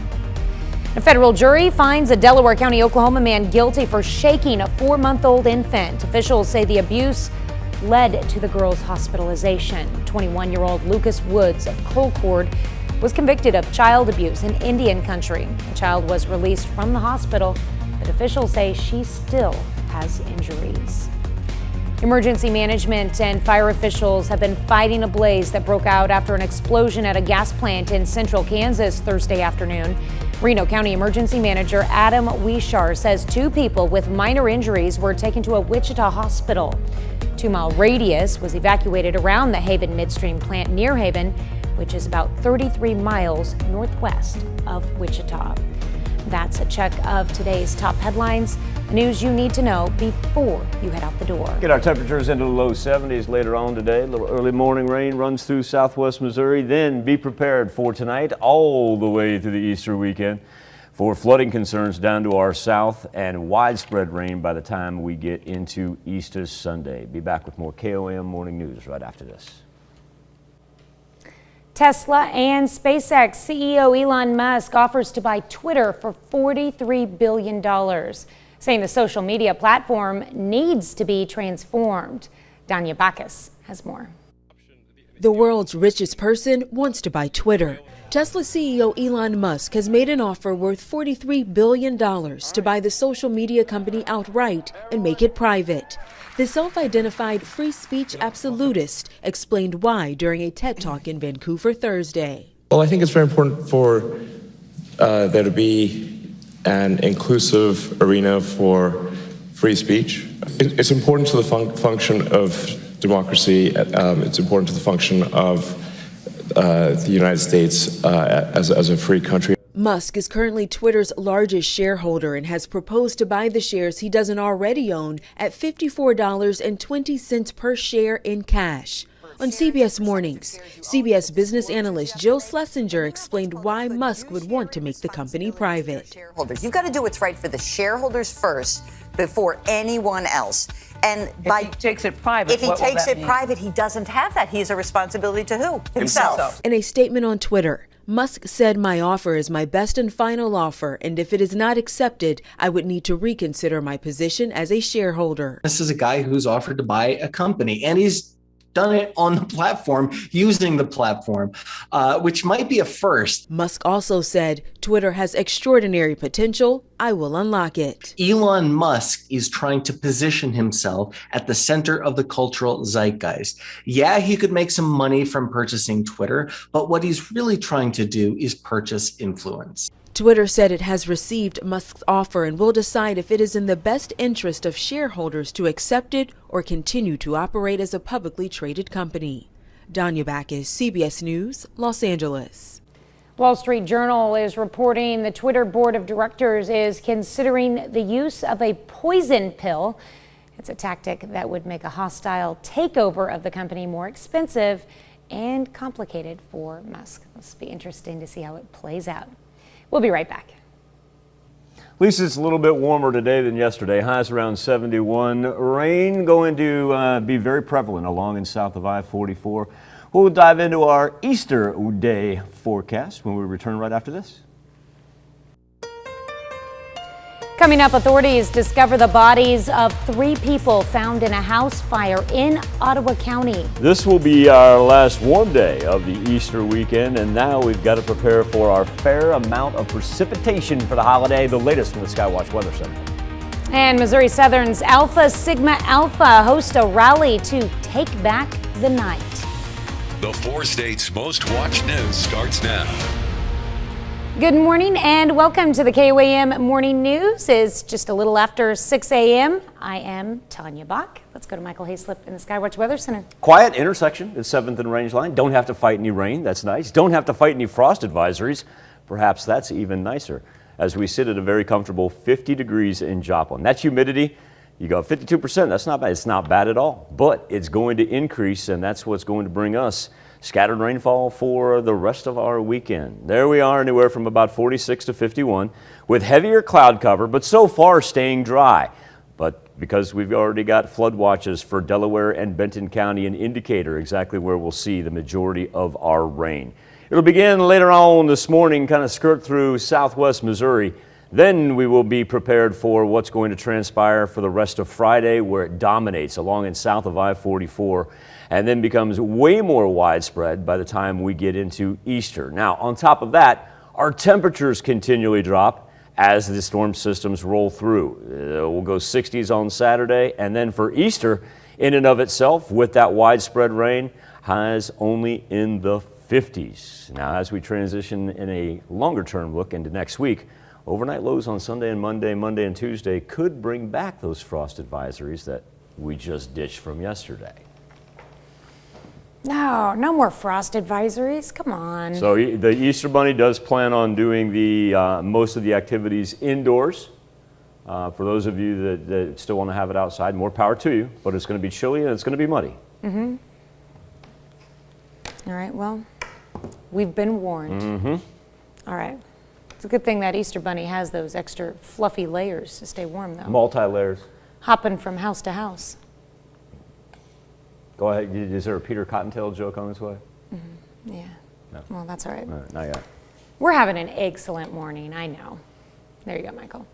A federal jury finds a Delaware County, Oklahoma man guilty for shaking a 4-month-old infant. Officials say the abuse led to the girl's hospitalization. 21-year-old Lucas Woods of Colcord was convicted of child abuse in Indian country. The child was released from the hospital, but officials say she still has injuries. Emergency management and fire officials have been fighting a blaze that broke out after an explosion at a gas plant in central Kansas Thursday afternoon. Reno County Emergency Manager Adam Wishar says 2 people with minor injuries were taken to a Wichita hospital. 2-mile radius was evacuated around the Haven Midstream plant near Haven. which is about 33 miles northwest of Wichita. That's a check of today's top headlines, news you need to know before you head out the door. Get our temperatures into the low 70s later on today. A little early morning rain runs through southwest Missouri. Then be prepared for tonight all the way through the Easter weekend for flooding concerns down to our south and widespread rain by the time we get into Easter Sunday. Be back with more KOM Morning News right after this. Tesla and SpaceX CEO Elon Musk offers to buy Twitter for $43 billion, saying the social media platform needs to be transformed. Danya Bacchus has more. The world's richest person wants to buy Twitter. Tesla CEO Elon Musk has made an offer worth $43 billion to buy the social media company outright and make it private. The self-identified free speech absolutist explained why during a TED Talk in Vancouver Thursday. Well, I think it's very important for there to be an inclusive arena for free speech. It's important to the function of democracy. It's important to the function of the United States as a free country. Musk is currently Twitter's largest shareholder and has proposed to buy the shares he doesn't already own at $54.20 per share in cash. On CBS Mornings, CBS business analyst Jill Schlesinger explained why Musk would want to make the company private. You've got to do what's right for the shareholders first before anyone else. And if he takes it private, he doesn't have that. He has a responsibility to who? Himself. In a statement on Twitter, Musk said, "My offer is my best and final offer, and if it is not accepted, I would need to reconsider my position as a shareholder." This is a guy who's offered to buy a company, and he's done it on the platform, using the platform, which might be a first. Musk also said, "Twitter has extraordinary potential. I will unlock it." Elon Musk is trying to position himself at the center of the cultural zeitgeist. Yeah, he could make some money from purchasing Twitter, but what he's really trying to do is purchase influence. Twitter said it has received Musk's offer and will decide if it is in the best interest of shareholders to accept it or continue to operate as a publicly traded company. Danya Bacchus, CBS News, Los Angeles. Wall Street Journal is reporting the Twitter board of directors is considering the use of a poison pill. It's a tactic that would make a hostile takeover of the company more expensive and complicated for Musk. This will be interesting to see how it plays out. We'll be right back. At least it's a little bit warmer today than yesterday. Highs around 71. Rain going to be very prevalent along and south of I-44. We'll dive into our Easter Day forecast when we return right after this. Coming up, authorities discover the bodies of 3 people found in a house fire in Ottawa County. This will be our last warm day of the Easter weekend, and now we've got to prepare for our fair amount of precipitation for the holiday. The latest from the Skywatch Weather Center. And Missouri Southern's Alpha Sigma Alpha host a rally to take back the night. The 4 states' most watched news starts now. Good morning and welcome to the KOAM Morning News. It's just a little after 6 a.m. I am Tanya Bach. Let's go to Michael Hayslip in the Skywatch Weather Center. Quiet intersection at 7th and Range Line. Don't have to fight any rain. That's nice. Don't have to fight any frost advisories. Perhaps that's even nicer as we sit at a very comfortable 50 degrees in Joplin. That's humidity. You go 52%. That's not bad. It's not bad at all, but it's going to increase, and that's what's going to bring us scattered rainfall for the rest of our weekend. There we are, anywhere from about 46 to 51 with heavier cloud cover, but so far staying dry. But because we've already got flood watches for Delaware and Benton County, an indicator exactly where we'll see the majority of our rain. It'll begin later on this morning, kind of skirt through southwest Missouri. Then we will be prepared for what's going to transpire for the rest of Friday, where it dominates along and south of I-44 and then becomes way more widespread by the time we get into Easter. Now, on top of that, our temperatures continually drop as the storm systems roll through. We'll go 60s on Saturday, and then for Easter, in and of itself, with that widespread rain, highs only in the 50s. Now, as we transition in a longer-term look into next week, overnight lows on Sunday and Monday and Tuesday could bring back those frost advisories that we just ditched from yesterday. No more frost advisories. Come on. So the Easter Bunny does plan on doing the most of the activities indoors. For those of you that still want to have it outside, more power to you, but it's going to be chilly and it's going to be muddy. Mm-hmm. All right, well, we've been warned. Mm-hmm. All right. It's a good thing that Easter Bunny has those extra fluffy layers to stay warm, though. Multi-layers. Hopping from house to house. Go ahead. Is there a Peter Cottontail joke on this way? Mm-hmm. Yeah. No. Well, that's all right. No, not yet. We're having an excellent morning, I know. There you go, Michael.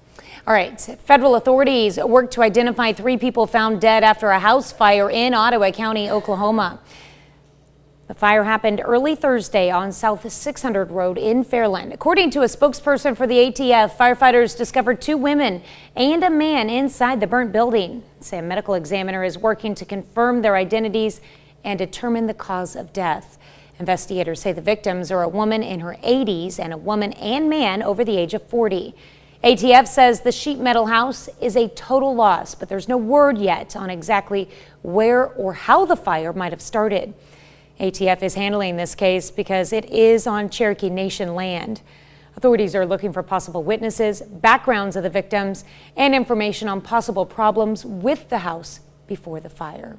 All right, federal authorities work to identify 3 people found dead after a house fire in Ottawa County, Oklahoma. The fire happened early Thursday on South 600 Road in Fairland. According to a spokesperson for the ATF, firefighters discovered 2 women and a man inside the burnt building. A medical examiner is working to confirm their identities and determine the cause of death. Investigators say the victims are a woman in her 80s and a woman and man over the age of 40. ATF says the sheet metal house is a total loss, but there's no word yet on exactly where or how the fire might have started. ATF is handling this case because it is on Cherokee Nation land. Authorities are looking for possible witnesses, backgrounds of the victims, and information on possible problems with the house before the fire.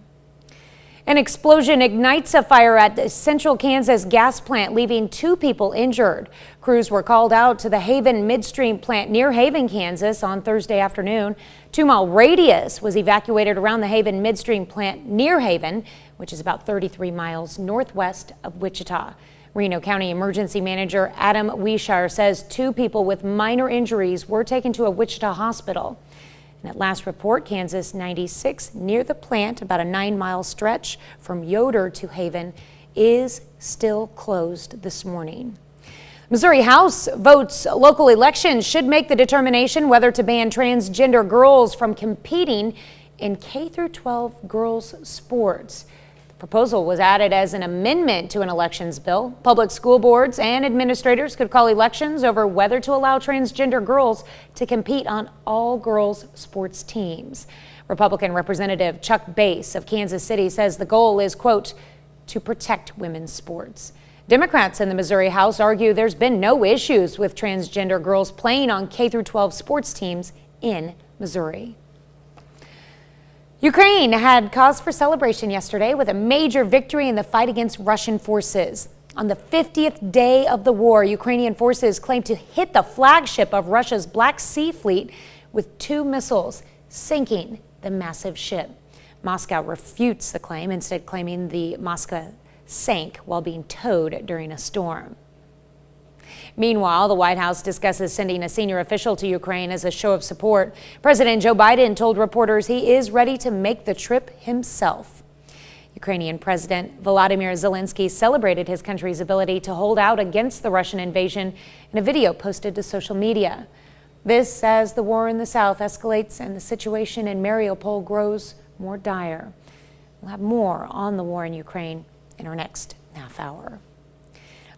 An explosion ignites a fire at the Central Kansas gas plant, leaving 2 people injured. Crews were called out to the Haven midstream plant near Haven, Kansas on Thursday afternoon. 2-mile radius was evacuated around the Haven midstream plant near Haven, which is about 33 miles northwest of Wichita. Reno County Emergency Manager Adam Wishar says 2 people with minor injuries were taken to a Wichita hospital. And at last report, Kansas 96 near the plant, about a 9-mile stretch from Yoder to Haven, is still closed this morning. Missouri House votes local elections should make the determination whether to ban transgender girls from competing in K-12 girls sports. The proposal was added as an amendment to an elections bill. Public school boards and administrators could call elections over whether to allow transgender girls to compete on all girls sports teams. Republican Representative Chuck Bass of Kansas City says the goal is, quote, to protect women's sports. Democrats in the Missouri House argue there's been no issues with transgender girls playing on K-12 sports teams in Missouri. Ukraine had cause for celebration yesterday with a major victory in the fight against Russian forces. On the 50th day of the war, Ukrainian forces claimed to hit the flagship of Russia's Black Sea Fleet with 2 missiles, sinking the massive ship. Moscow refutes the claim, instead claiming the Moskva sank while being towed during a storm. Meanwhile, the White House discusses sending a senior official to Ukraine as a show of support. President Joe Biden told reporters he is ready to make the trip himself. Ukrainian President Volodymyr Zelensky celebrated his country's ability to hold out against the Russian invasion in a video posted to social media. This as the war in the south escalates and the situation in Mariupol grows more dire. We'll have more on the war in Ukraine in our next half hour.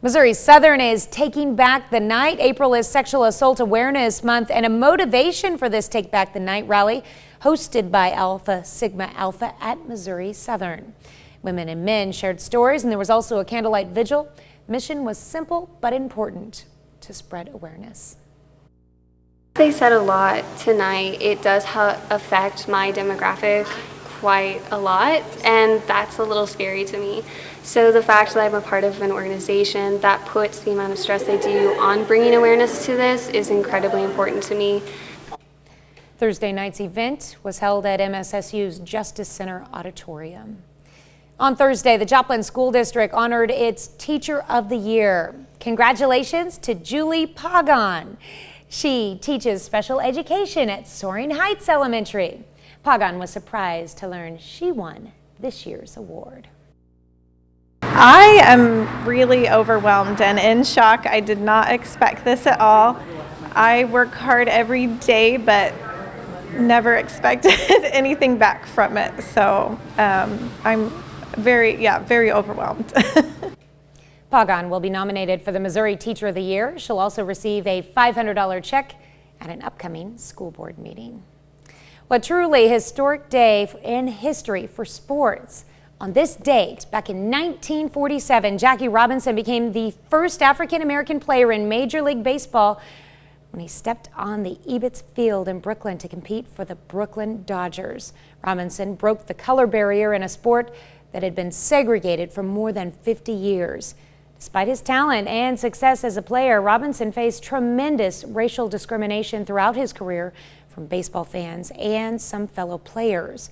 Missouri Southern is taking back the night. April is Sexual Assault Awareness Month, and a motivation for this Take Back the Night rally hosted by Alpha Sigma Alpha at Missouri Southern. Women and men shared stories, and there was also a candlelight vigil. Mission was simple but important: to spread awareness. They said a lot tonight. It does affect my demographic quite a lot, and that's a little scary to me. So the fact that I'm a part of an organization that puts the amount of stress they do on bringing awareness to this is incredibly important to me. Thursday night's event was held at MSSU's Justice Center Auditorium. On Thursday, the Joplin School District honored its Teacher of the Year. Congratulations to Julie Pagan. She teaches special education at Soaring Heights Elementary. Pagan was surprised to learn she won this year's award. I am really overwhelmed and in shock. I did not expect this at all. I work hard every day, but never expected anything back from it. So I'm very overwhelmed. Pagan will be nominated for the Missouri Teacher of the Year. She'll also receive a $500 check at an upcoming school board meeting. What truly historic day in history for sports. On this date, back in 1947, Jackie Robinson became the first African-American player in Major League Baseball when he stepped on the Ebbets Field in Brooklyn to compete for the Brooklyn Dodgers. Robinson broke the color barrier in a sport that had been segregated for more than 50 years. Despite his talent and success as a player, Robinson faced tremendous racial discrimination throughout his career from baseball fans and some fellow players.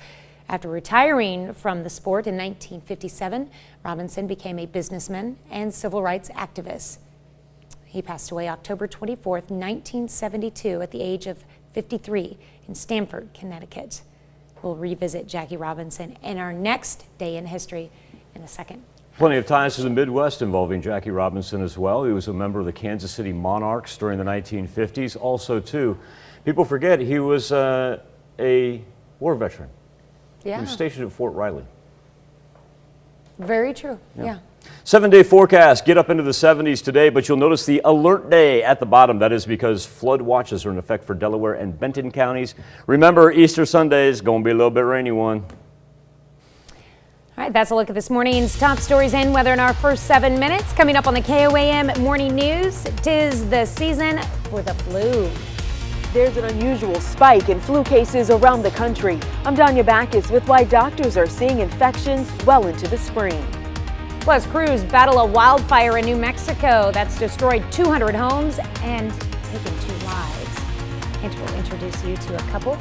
After retiring from the sport in 1957, Robinson became a businessman and civil rights activist. He passed away October 24th, 1972 at the age of 53 in Stamford, Connecticut. We'll revisit Jackie Robinson in our next day in history in a second. Plenty of ties to the Midwest involving Jackie Robinson as well. He was a member of the Kansas City Monarchs during the 1950s. Also, too, people forget he was a war veteran. Yeah. He was stationed at Fort Riley. Very true. Yeah. 7-day forecast, get up into the 70s today, but you'll notice the alert day at the bottom. That is because flood watches are in effect for Delaware and Benton counties. Remember, Easter Sunday is going to be a little bit rainy one. All right, that's a look at this morning's top stories and weather in our first 7 minutes. Coming up on the KOAM Morning News, 'tis the season for the flu. There's an unusual spike in flu cases around the country. I'm Danya Backus with why doctors are seeing infections well into the spring. Plus, crews battle a wildfire in New Mexico that's destroyed 200 homes and taken 2 lives. And we'll introduce you to a couple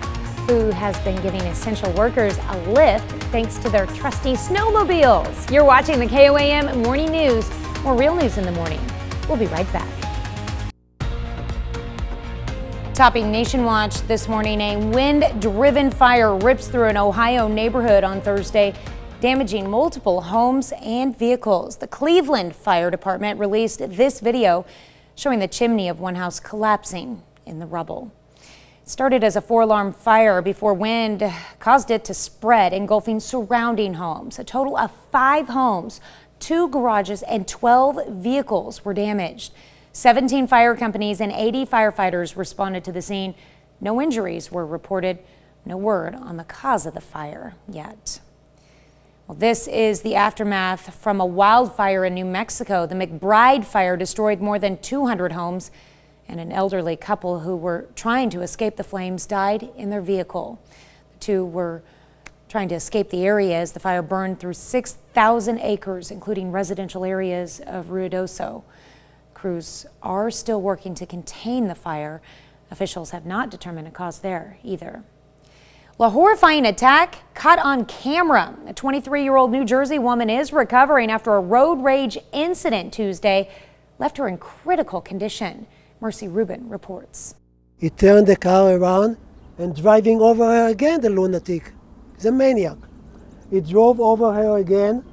who has been giving essential workers a lift thanks to their trusty snowmobiles. You're watching the KOAM Morning News. More real news in the morning. We'll be right back. Topping Nation Watch this morning, a wind-driven fire rips through an Ohio neighborhood on Thursday, damaging multiple homes and vehicles. The Cleveland Fire Department released this video showing the chimney of one house collapsing in the rubble. It started as a 4-alarm fire before wind caused it to spread, engulfing surrounding homes. A total of 5 homes, 2 garages, and 12 vehicles were damaged. 17 fire companies and 80 firefighters responded to the scene. No injuries were reported. No word on the cause of the fire yet. Well, this is the aftermath from a wildfire in New Mexico. The Mcbride Fire destroyed more than 200 homes, and an elderly couple who were trying to escape the flames died in their vehicle. The 2 were trying to escape the area as the fire burned through 6,000 acres, including residential areas of Ruidoso. Crews are still working to contain the fire. Officials have not determined a cause there either. Well, a horrifying attack caught on camera. A 23-year-old New Jersey woman is recovering after a road rage incident Tuesday left her in critical condition. Mercy Rubin reports. He turned the car around and driving over her again, the lunatic. He's a maniac. He drove over her again,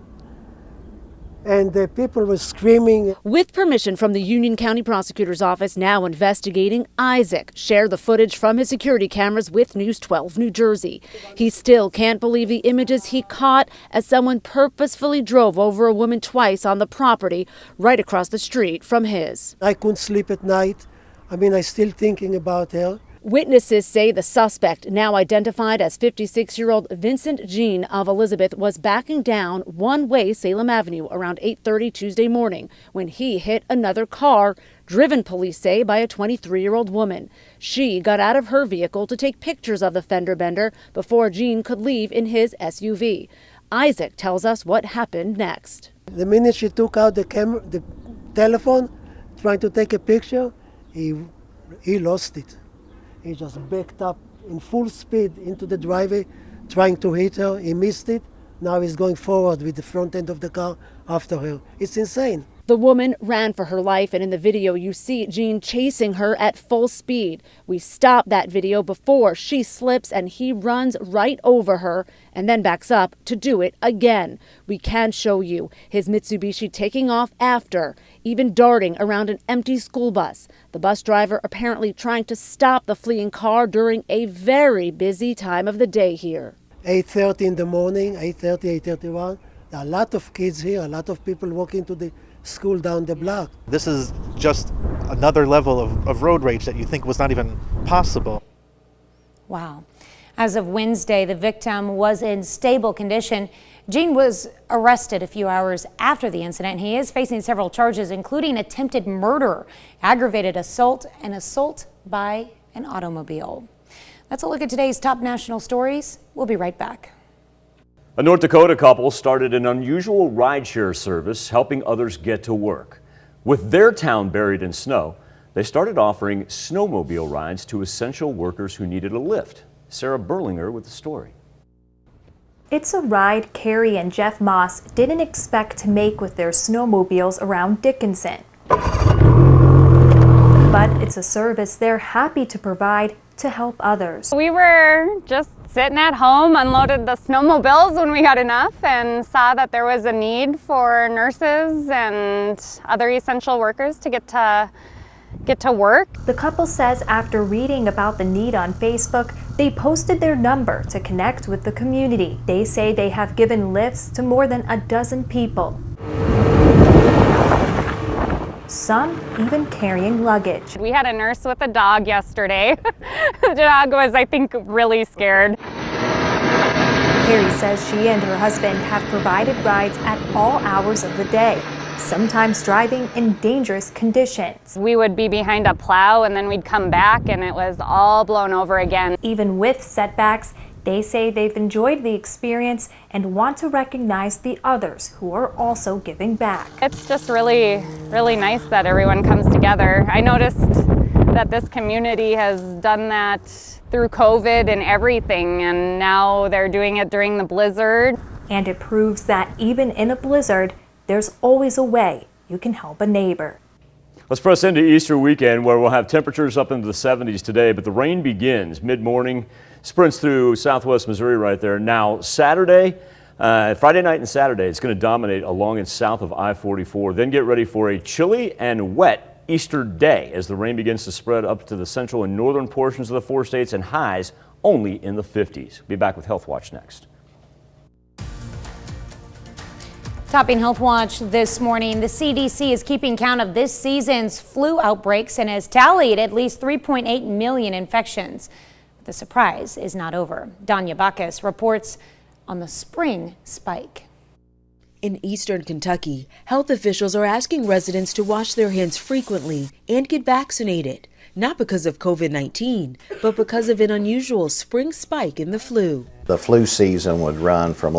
and the people were screaming. With permission from the Union County Prosecutor's Office now investigating, Isaac shared the footage from his security cameras with News 12 New Jersey. He still can't believe the images he caught as someone purposefully drove over a woman twice on the property right across the street from his. I couldn't sleep at night. I still thinking about her. Witnesses say the suspect, now identified as 56-year-old Vincent Jean of Elizabeth, was backing down one-way Salem Avenue around 8:30 Tuesday morning when he hit another car, driven, police say, by a 23-year-old woman. She got out of her vehicle to take pictures of the fender bender before Jean could leave in his SUV. Isaac tells us what happened next. The minute she took out the telephone, trying to take a picture, he lost it. He just backed up in full speed into the driveway, trying to hit her. He missed it. Now he's going forward with the front end of the car after her. It's insane. The woman ran for her life, and in the video you see Jean chasing her at full speed. We stopped that video before she slips and he runs right over her and then backs up to do it again. We can show you his Mitsubishi taking off after, even darting around an empty school bus. The bus driver apparently trying to stop the fleeing car during a very busy time of the day here. 8:30 in the morning, 8:30, 8:31. There are a lot of kids here, a lot of people walking to the school down the block. This is just another level of road rage that you think was not even possible. Wow. As of Wednesday, the victim was in stable condition. Gene was arrested a few hours after the incident. He is facing several charges, including attempted murder, aggravated assault, and assault by an automobile. That's a look at today's top national stories. We'll be right back. A North Dakota couple started an unusual rideshare service helping others get to work. With their town buried in snow, they started offering snowmobile rides to essential workers who needed a lift. Sarah Berlinger with the story. It's a ride Carrie and Jeff Moss didn't expect to make with their snowmobiles around Dickinson. But it's a service they're happy to provide to help others. We were just sitting at home, unloaded the snowmobiles when we got enough, and saw that there was a need for nurses and other essential workers to get to work. The couple says after reading about the need on Facebook, they posted their number to connect with the community. They say they have given lifts to more than a dozen people. Some even carrying luggage. We had a nurse with a dog yesterday. The dog was, I think, really scared. Carrie says she and her husband have provided rides at all hours of the day, sometimes driving in dangerous conditions. We would be behind a plow and then we'd come back and it was all blown over again. Even with setbacks, they say they've enjoyed the experience and want to recognize the others who are also giving back. It's just really, really nice that everyone comes together. I noticed that this community has done that through COVID and everything, and now they're doing it during the blizzard. And it proves that even in a blizzard, there's always a way you can help a neighbor. Let's press into Easter weekend, where we'll have temperatures up into the 70s today, but the rain begins mid-morning, sprints through southwest Missouri right there. Now, Friday night and Saturday, it's going to dominate along and south of I-44. Then get ready for a chilly and wet Easter day as the rain begins to spread up to the central and northern portions of the 4 states, and highs only in the 50s. We'll be back with Healthwatch next. Topping Healthwatch this morning, the CDC is keeping count of this season's flu outbreaks and has tallied at least 3.8 million infections. The surprise is not over. Danya Bacchus reports on the spring spike. In eastern Kentucky, health officials are asking residents to wash their hands frequently and get vaccinated, not because of COVID-19, but because of an unusual spring spike in the flu. The flu season would run from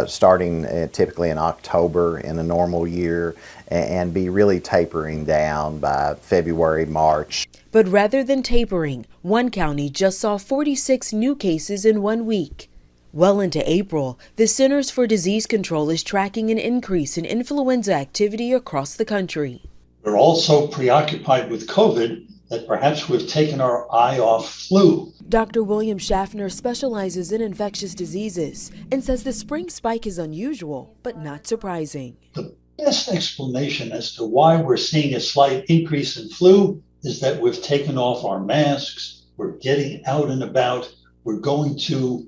starting typically in October in a normal year and be really tapering down by February, March. But rather than tapering, one county just saw 46 new cases in 1 week. Well into April, the Centers for Disease Control is tracking an increase in influenza activity across the country. We're also preoccupied with COVID that perhaps we've taken our eye off flu. Dr. William Schaffner specializes in infectious diseases and says the spring spike is unusual, but not surprising. The best explanation as to why we're seeing a slight increase in flu is that we've taken off our masks, we're getting out and about, we're going to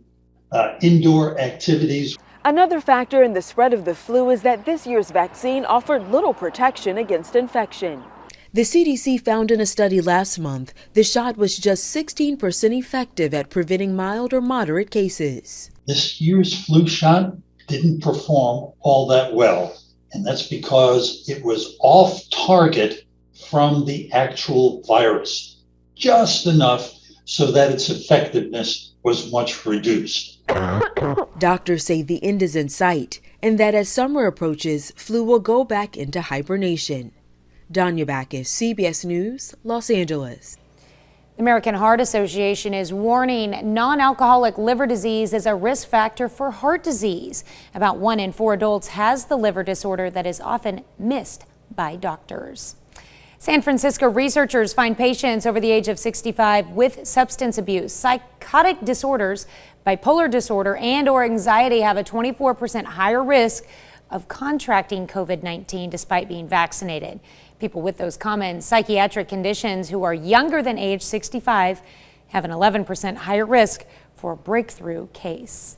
indoor activities. Another factor in the spread of the flu is that this year's vaccine offered little protection against infection. The CDC found in a study last month the shot was just 16% effective at preventing mild or moderate cases. This year's flu shot didn't perform all that well, and that's because it was off target from the actual virus, just enough so that its effectiveness was much reduced. Doctors say the end is in sight and that as summer approaches, flu will go back into hibernation. Danya Bacchus, CBS News, Los Angeles. The American Heart Association is warning non-alcoholic liver disease is a risk factor for heart disease. About 1 in 4 adults has the liver disorder that is often missed by doctors. San Francisco researchers find patients over the age of 65 with substance abuse, psychotic disorders, bipolar disorder, and/or anxiety have a 24% higher risk of contracting COVID-19 despite being vaccinated. People with those common psychiatric conditions who are younger than age 65 have an 11% higher risk for a breakthrough case.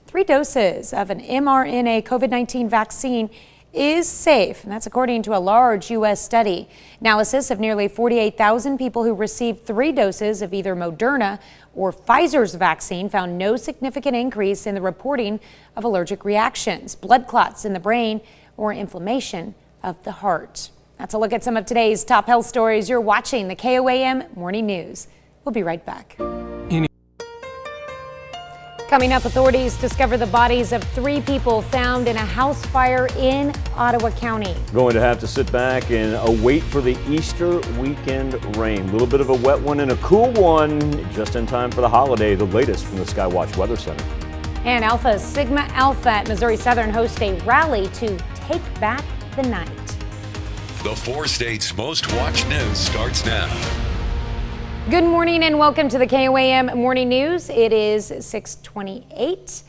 3 doses of an mRNA COVID-19 vaccine is safe, and that's according to a large U.S. study. Analysis of nearly 48,000 people who received 3 doses of either Moderna or Pfizer's vaccine found no significant increase in the reporting of allergic reactions, blood clots in the brain, or inflammation of the heart. That's a look at some of today's top health stories. You're watching the KOAM Morning News. We'll be right back. Coming up, authorities discover the bodies of 3 people found in a house fire in Ottawa County. Going to have to sit back and await for the Easter weekend rain. A little bit of a wet one and a cool one just in time for the holiday. The latest from the Skywatch Weather Center. And Alpha Sigma Alpha at Missouri Southern host a rally to take back the night. The 4 states' most watched news starts now. Good morning and welcome to the KOAM Morning News. It is 6:28.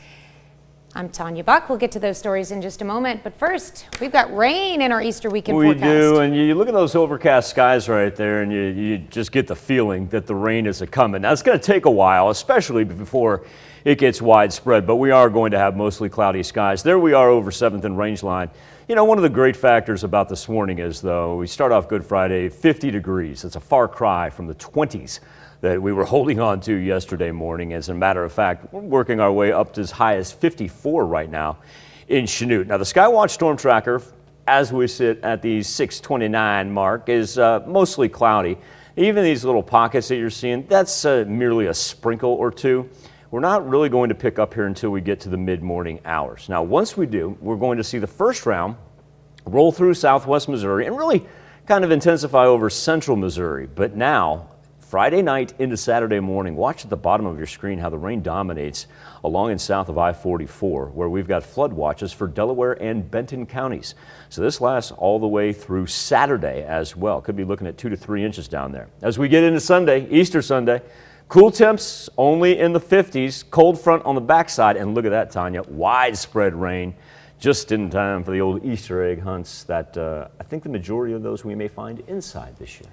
I'm Tanya Buck. We'll get to those stories in just a moment. But first, we've got rain in our Easter weekend forecast. We do, and you look at those overcast skies right there, and you just get the feeling that the rain is coming. Now, it's going to take a while, especially before it gets widespread, but we are going to have mostly cloudy skies. There we are over 7th and Rangeline. You know, one of the great factors about this morning is, though, we start off Good Friday, 50 degrees. It's a far cry from the 20s that we were holding on to yesterday morning. As a matter of fact, we're working our way up to as high as 54 right now in Chanute. Now, the Skywatch Storm Tracker, as we sit at the 6:29 mark, is mostly cloudy. Even these little pockets that you're seeing, that's merely a sprinkle or two. We're not really going to pick up here until we get to the mid-morning hours. Now, once we do, we're going to see the first round roll through southwest Missouri and really kind of intensify over central Missouri. But now, Friday night into Saturday morning, watch at the bottom of your screen how the rain dominates along and south of I-44, where we've got flood watches for Delaware and Benton counties. So this lasts all the way through Saturday as well. Could be looking at 2 to 3 inches down there. As we get into Sunday, Easter Sunday, cool temps only in the 50s, cold front on the backside, and look at that, Tanya, widespread rain just in time for the old Easter egg hunts that I think the majority of those we may find inside this year.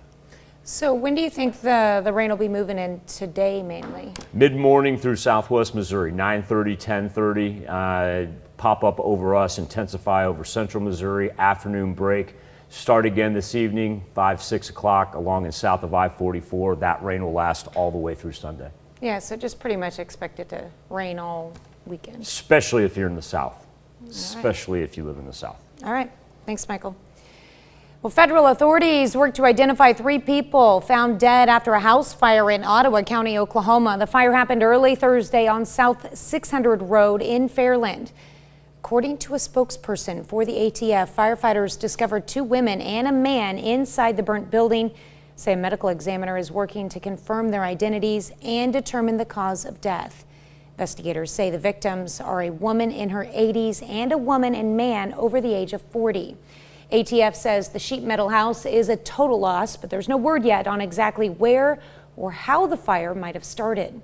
So when do you think the rain will be moving in today mainly? Mid-morning through southwest Missouri, 9:30, 10:30, pop up over us, intensify over central Missouri, afternoon break. Start again this evening, 5, 6 o'clock along and south of I-44. That rain will last all the way through Sunday. Yeah, so just pretty much expect it to rain all weekend. Especially if you're in the south. Especially if you live in the south. All right. Thanks, Michael. Well, federal authorities worked to identify 3 people found dead after a house fire in Ottawa County, Oklahoma. The fire happened early Thursday on South 600 Road in Fairland. According to a spokesperson for the ATF, firefighters discovered 2 women and a man inside the burnt building. Say a medical examiner is working to confirm their identities and determine the cause of death. Investigators say the victims are a woman in her 80s and a woman and man over the age of 40. ATF says the sheet metal house is a total loss, but there's no word yet on exactly where or how the fire might have started.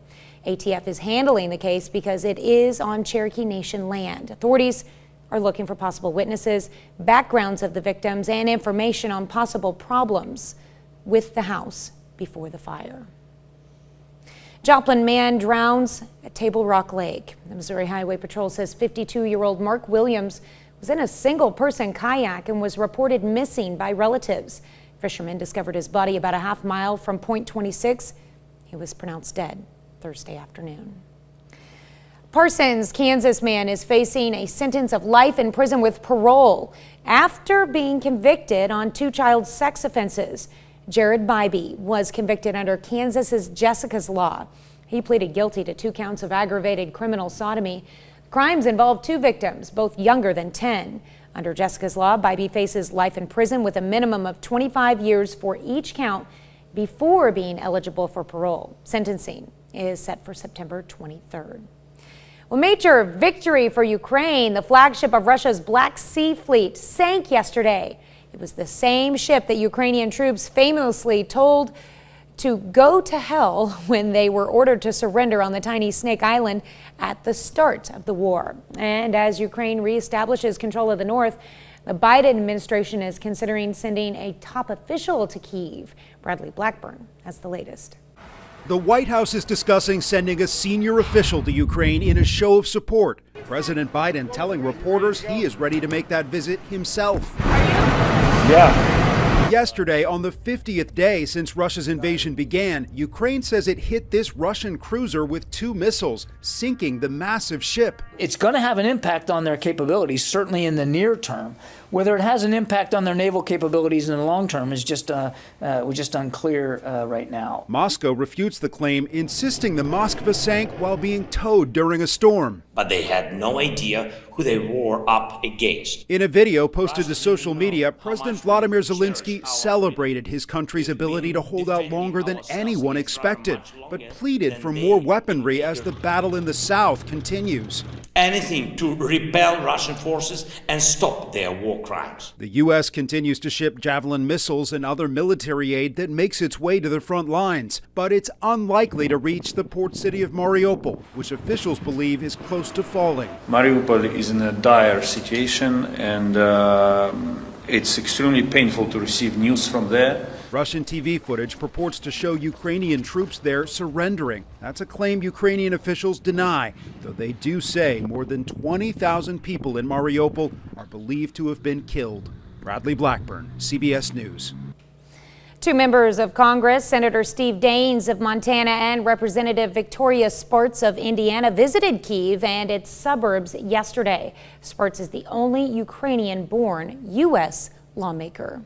ATF is handling the case because it is on Cherokee Nation land. Authorities are looking for possible witnesses, backgrounds of the victims, and information on possible problems with the house before the fire. Joplin man drowns at Table Rock Lake. The Missouri Highway Patrol says 52-year-old Mark Williams was in a single-person kayak and was reported missing by relatives. Fishermen discovered his body about a half mile from Point 26. He was pronounced dead Thursday afternoon. Parsons, Kansas man is facing a sentence of life in prison with parole after being convicted on 2 child sex offenses. Jared Bybee was convicted under Kansas's Jessica's Law. He pleaded guilty to 2 counts of aggravated criminal sodomy. Crimes involved 2 victims, both younger than 10. Under Jessica's Law, Bybee faces life in prison with a minimum of 25 years for each count before being eligible for parole. Sentencing is set for September 23rd. Well, major victory for Ukraine. The flagship of Russia's Black Sea Fleet sank yesterday. It was the same ship that Ukrainian troops famously told to go to hell when they were ordered to surrender on the tiny Snake Island at the start of the war. And as Ukraine reestablishes control of the north, the Biden administration is considering sending a top official to Kyiv. Bradley Blackburn has the latest. The White House is discussing sending a senior official to Ukraine in a show of support. President Biden telling reporters he is ready to make that visit himself. Yeah. Yesterday, on the 50th day since Russia's invasion began, Ukraine says it hit this Russian cruiser with 2 missiles, sinking the massive ship. It's going to have an impact on their capabilities, certainly in the near term. Whether it has an impact on their naval capabilities in the long term is just unclear right now. Moscow refutes the claim, insisting the Moskva sank while being towed during a storm. But they had no idea who they were up against. In a video posted to social media, President Vladimir Zelensky celebrated his country's ability to hold out longer than anyone expected, but pleaded for more weaponry as the battle in the south continues. Anything to repel Russian forces and stop their war crimes. The U.S. continues to ship Javelin missiles and other military aid that makes its way to the front lines, but it's unlikely to reach the port city of Mariupol, which officials believe is close to falling. Mariupol is in a dire situation, and it's extremely painful to receive news from there. Russian TV footage purports to show Ukrainian troops there surrendering. That's a claim Ukrainian officials deny, though they do say more than 20,000 people in Mariupol are believed to have been killed. Bradley Blackburn, CBS News. 2 members of Congress, Senator Steve Daines of Montana and Representative Victoria Spartz of Indiana, visited Kyiv and its suburbs yesterday. Spartz is the only Ukrainian-born U.S. lawmaker.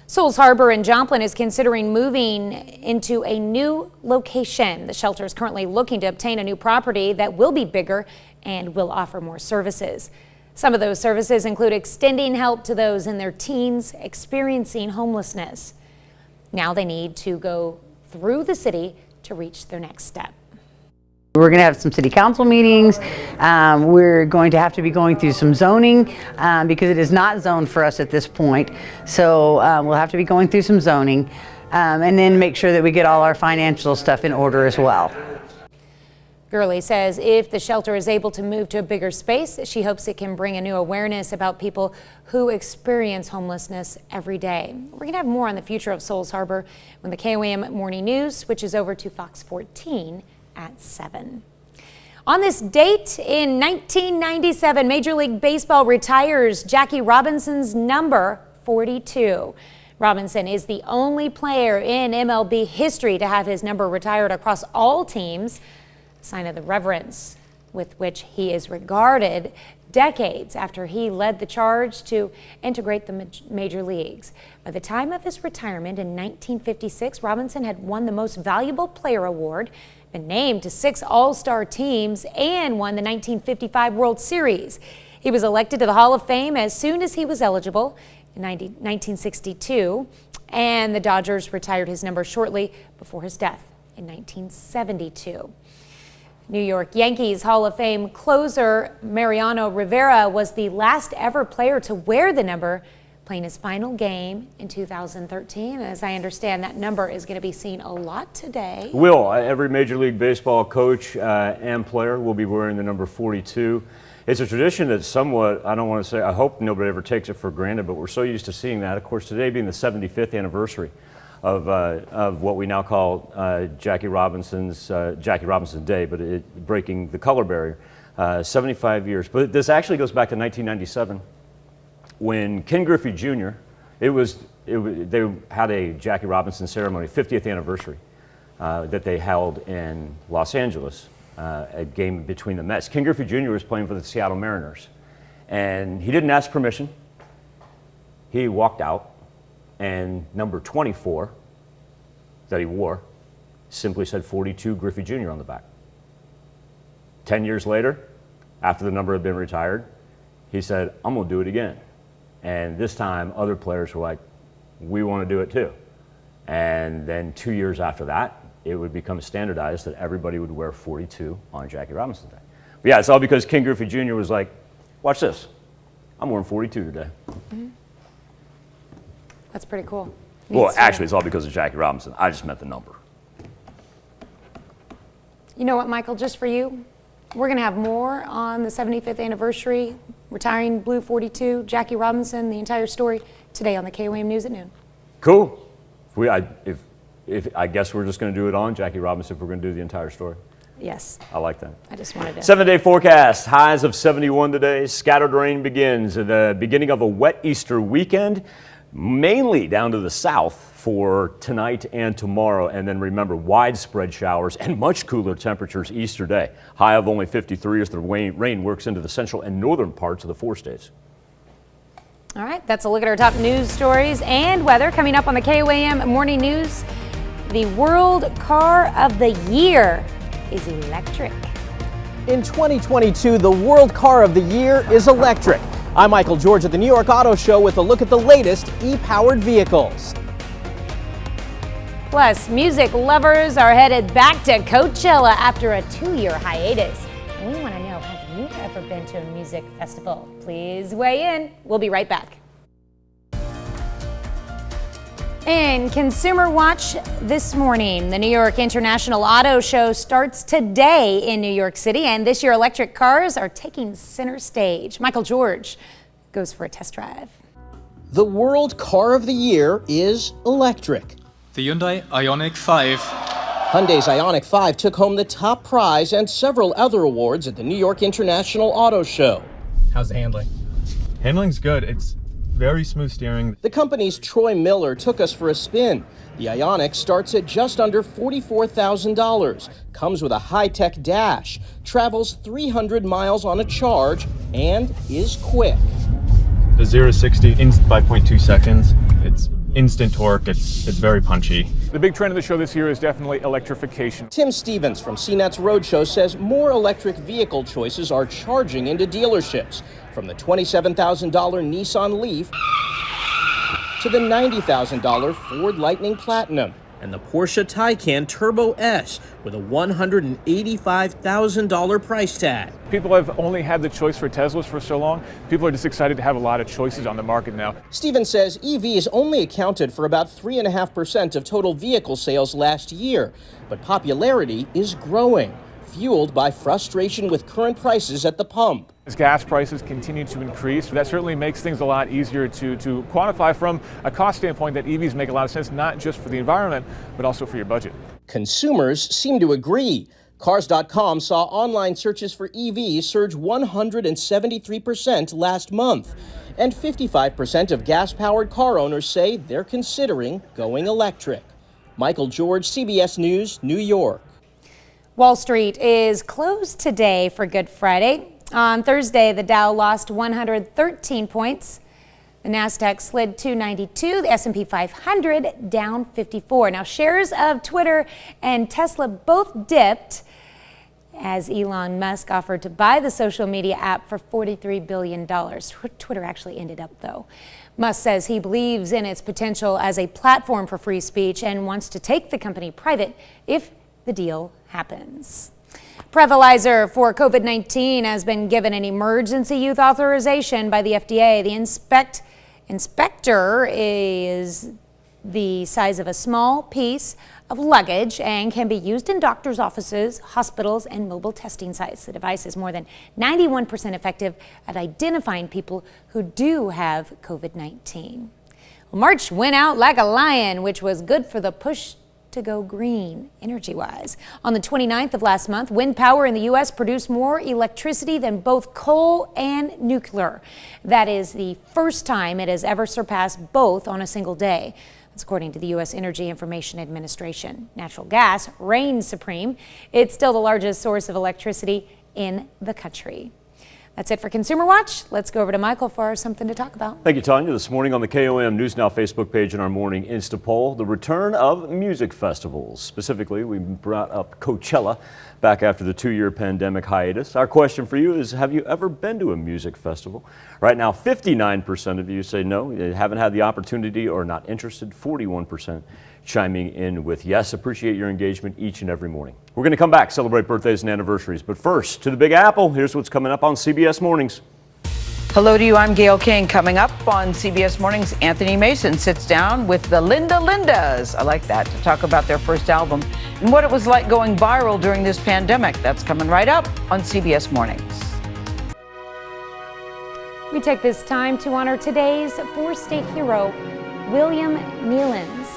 Souls Harbor in Joplin is considering moving into a new location. The shelter is currently looking to obtain a new property that will be bigger and will offer more services. Some of those services include extending help to those in their teens experiencing homelessness. Now they need to go through the city to reach their next step. We're going to have some city council meetings. We're going to have to be going through some zoning because it is not zoned for us at this point. So we'll have to be going through some zoning and then make sure that we get all our financial stuff in order as well. Gurley says if the shelter is able to move to a bigger space, she hopes it can bring a new awareness about people who experience homelessness every day. We're going to have more on the future of Souls Harbor when the KOAM Morning News switches over to Fox 14 at 7. On this date in 1997, Major League Baseball retires Jackie Robinson's number 42. Robinson is the only player in MLB history to have his number retired across all teams, a sign of the reverence with which he is regarded decades after he led the charge to integrate the major leagues. By the time of his retirement in 1956, Robinson had won the Most Valuable Player Award, been named to 6 All-Star teams, and won the 1955 World Series. He was elected to the Hall of Fame as soon as he was eligible in 1962, and the Dodgers retired his number shortly before his death in 1972. New York Yankees Hall of Fame closer Mariano Rivera was the last ever player to wear the number, playing his final game in 2013. As I understand, that number is going to be seen a lot today. Will. Every Major League Baseball coach and player will be wearing the number 42. It's a tradition that's somewhat, I don't want to say, I hope nobody ever takes it for granted, but we're so used to seeing that. Of course, today being the 75th anniversary of what we now call Jackie Robinson Day, but breaking the color barrier, 75 years. But this actually goes back to 1997. When Ken Griffey Jr., they had a Jackie Robinson ceremony, 50th anniversary, that they held in Los Angeles, a game between the Mets. Ken Griffey Jr. was playing for the Seattle Mariners, and he didn't ask permission. He walked out, and number 24 that he wore simply said 42 Griffey Jr. on the back. 10 years later, after the number had been retired, he said, I'm going to do it again. And this time, other players were like, we want to do it too. And then 2 years after that, it would become standardized that everybody would wear 42 on Jackie Robinson Day. But yeah, it's all because Ken Griffey Jr. was like, watch this, I'm wearing 42 today. Mm-hmm. That's pretty cool. Well, actually, it's all because of Jackie Robinson. I just meant the number. You know what, Michael, just for you, we're going to have more on the 75th anniversary, retiring Blue 42, Jackie Robinson, the entire story, today on the KOAM News at noon. Cool. If I guess we're just going to do it on Jackie Robinson if we're going to do the entire story. Yes. I like that. I just wanted to. 7-day forecast. Highs of 71 today. Scattered rain begins at the beginning of a wet Easter weekend, mainly down to the south for tonight and tomorrow. And then remember, widespread showers and much cooler temperatures Easter Day. High of only 53 as the rain works into the central and northern parts of the 4 states. All right, that's a look at our top news stories and weather coming up on the KOAM Morning News. The World Car of the Year is electric. In 2022, the World Car of the Year is electric. I'm Michael George at the New York Auto Show with a look at the latest e-powered vehicles. Plus, music lovers are headed back to Coachella after a 2-year hiatus. And we want to know, have you ever been to a music festival? Please weigh in. We'll be right back. In Consumer Watch this morning, the New York International Auto Show starts today in New York City, and this year electric cars are taking center stage. Michael George goes for a test drive. The World Car of the Year is electric. The Hyundai Ioniq 5. Hyundai's Ioniq 5 took home the top prize and several other awards at the New York International Auto Show. How's the handling? Handling's good. It's very smooth steering. The company's Troy Miller took us for a spin. The Ioniq starts at just under $44,000, comes with a high-tech dash, travels 300 miles on a charge, and is quick. The 0 to 60 in 5.2 seconds. It's instant torque. It's very punchy. The big trend of the show this year is definitely electrification. Tim Stevens from CNET's Roadshow says more electric vehicle choices are charging into dealerships, from the $27,000 Nissan Leaf to the $90,000 Ford Lightning Platinum and the Porsche Taycan Turbo S with a $185,000 price tag. People have only had the choice for Teslas for so long. People are just excited to have a lot of choices on the market now. Stevens says EVs only accounted for about 3.5% of total vehicle sales last year, but popularity is growing, fueled by frustration with current prices at the pump. As gas prices continue to increase, that certainly makes things a lot easier to quantify from a cost standpoint that EVs make a lot of sense, not just for the environment, but also for your budget. Consumers seem to agree. Cars.com saw online searches for EVs surge 173% last month. And 55% of gas-powered car owners say they're considering going electric. Michael George, CBS News, New York. Wall Street is closed today for Good Friday. On Thursday, the Dow lost 113 points. The Nasdaq slid 292. The S&P 500 down 54. Now, shares of Twitter and Tesla both dipped as Elon Musk offered to buy the social media app for $43 billion. Twitter actually ended up, though. Musk says he believes in its potential as a platform for free speech and wants to take the company private if the deal happens. Prevalizer for COVID-19 has been given an emergency use authorization by the FDA. The inspector is the size of a small piece of luggage and can be used in doctors' offices, hospitals, and mobile testing sites. The device is more than 91% effective at identifying people who do have COVID-19. Well, March went out like a lion, which was good for the push to go green energy-wise. On the 29th of last month, wind power in the U.S. produced more electricity than both coal and nuclear. That is the first time it has ever surpassed both on a single day. That's according to the U.S. Energy Information Administration. Natural gas reigns supreme. It's still the largest source of electricity in the country. That's it for Consumer Watch. Let's go over to Michael for something to talk about. Thank you, Tanya. This morning on the KOM News Now Facebook page and our morning Insta poll, the return of music festivals. Specifically, we brought up Coachella back after the 2-year pandemic hiatus. Our question for you is, have you ever been to a music festival? Right now, 59% of you say no, you haven't had the opportunity or not interested. 41% chiming in with yes. Appreciate your engagement each and every morning. We're going to come back, celebrate birthdays and anniversaries. But first, to the Big Apple. Here's what's coming up on CBS Mornings. Hello to you. I'm Gail King. Coming up on CBS Mornings, Anthony Mason sits down with the Lindas. I like that, to talk about their first album and what it was like going viral during this pandemic. That's coming right up on CBS Mornings. We take this time to honor today's four-state hero, William Nealons.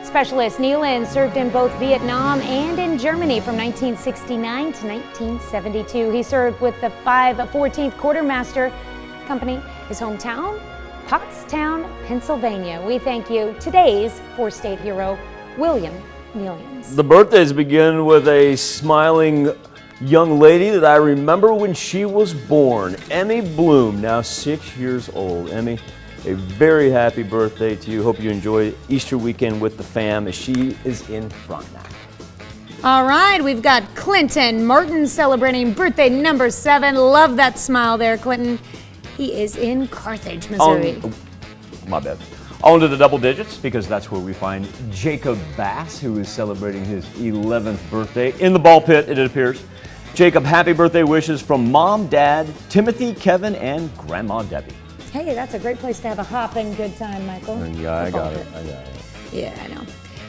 Specialist Nealon served in both Vietnam and in Germany from 1969 to 1972. He served with the 514th Quartermaster Company. His hometown, Pottstown, Pennsylvania. We thank you, today's four-state hero, William Millions. The birthdays begin with a smiling young lady that I remember when she was born. Emmy Bloom, now 6 years old. Emmy, a very happy birthday to you. Hope you enjoy Easter weekend with the fam as she is in front now. All right, we've got Clinton Martin celebrating birthday number 7. Love that smile there, Clinton. He is in Carthage, Missouri. My bad. On to the double digits, because that's where we find Jacob Bass, who is celebrating his 11th birthday in the ball pit, it appears. Jacob, happy birthday wishes from Mom, Dad, Timothy, Kevin, and Grandma Debbie. Hey, that's a great place to have a hopping good time, Michael. Yeah, I got it. Yeah, I know.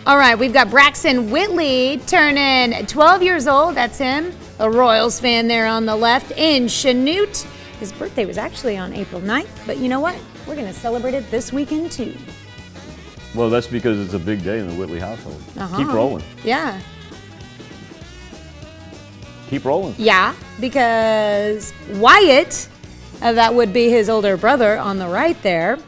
All right, we've got Braxton Whitley turning 12 years old. That's him, a Royals fan there on the left in Chanute. His birthday was actually on April 9th, but you know what? We're going to celebrate it this weekend, too. Well, that's because it's a big day in the Whitley household. Keep rolling. Yeah. Keep rolling. Yeah, because Wyatt, that would be his older brother on the right there,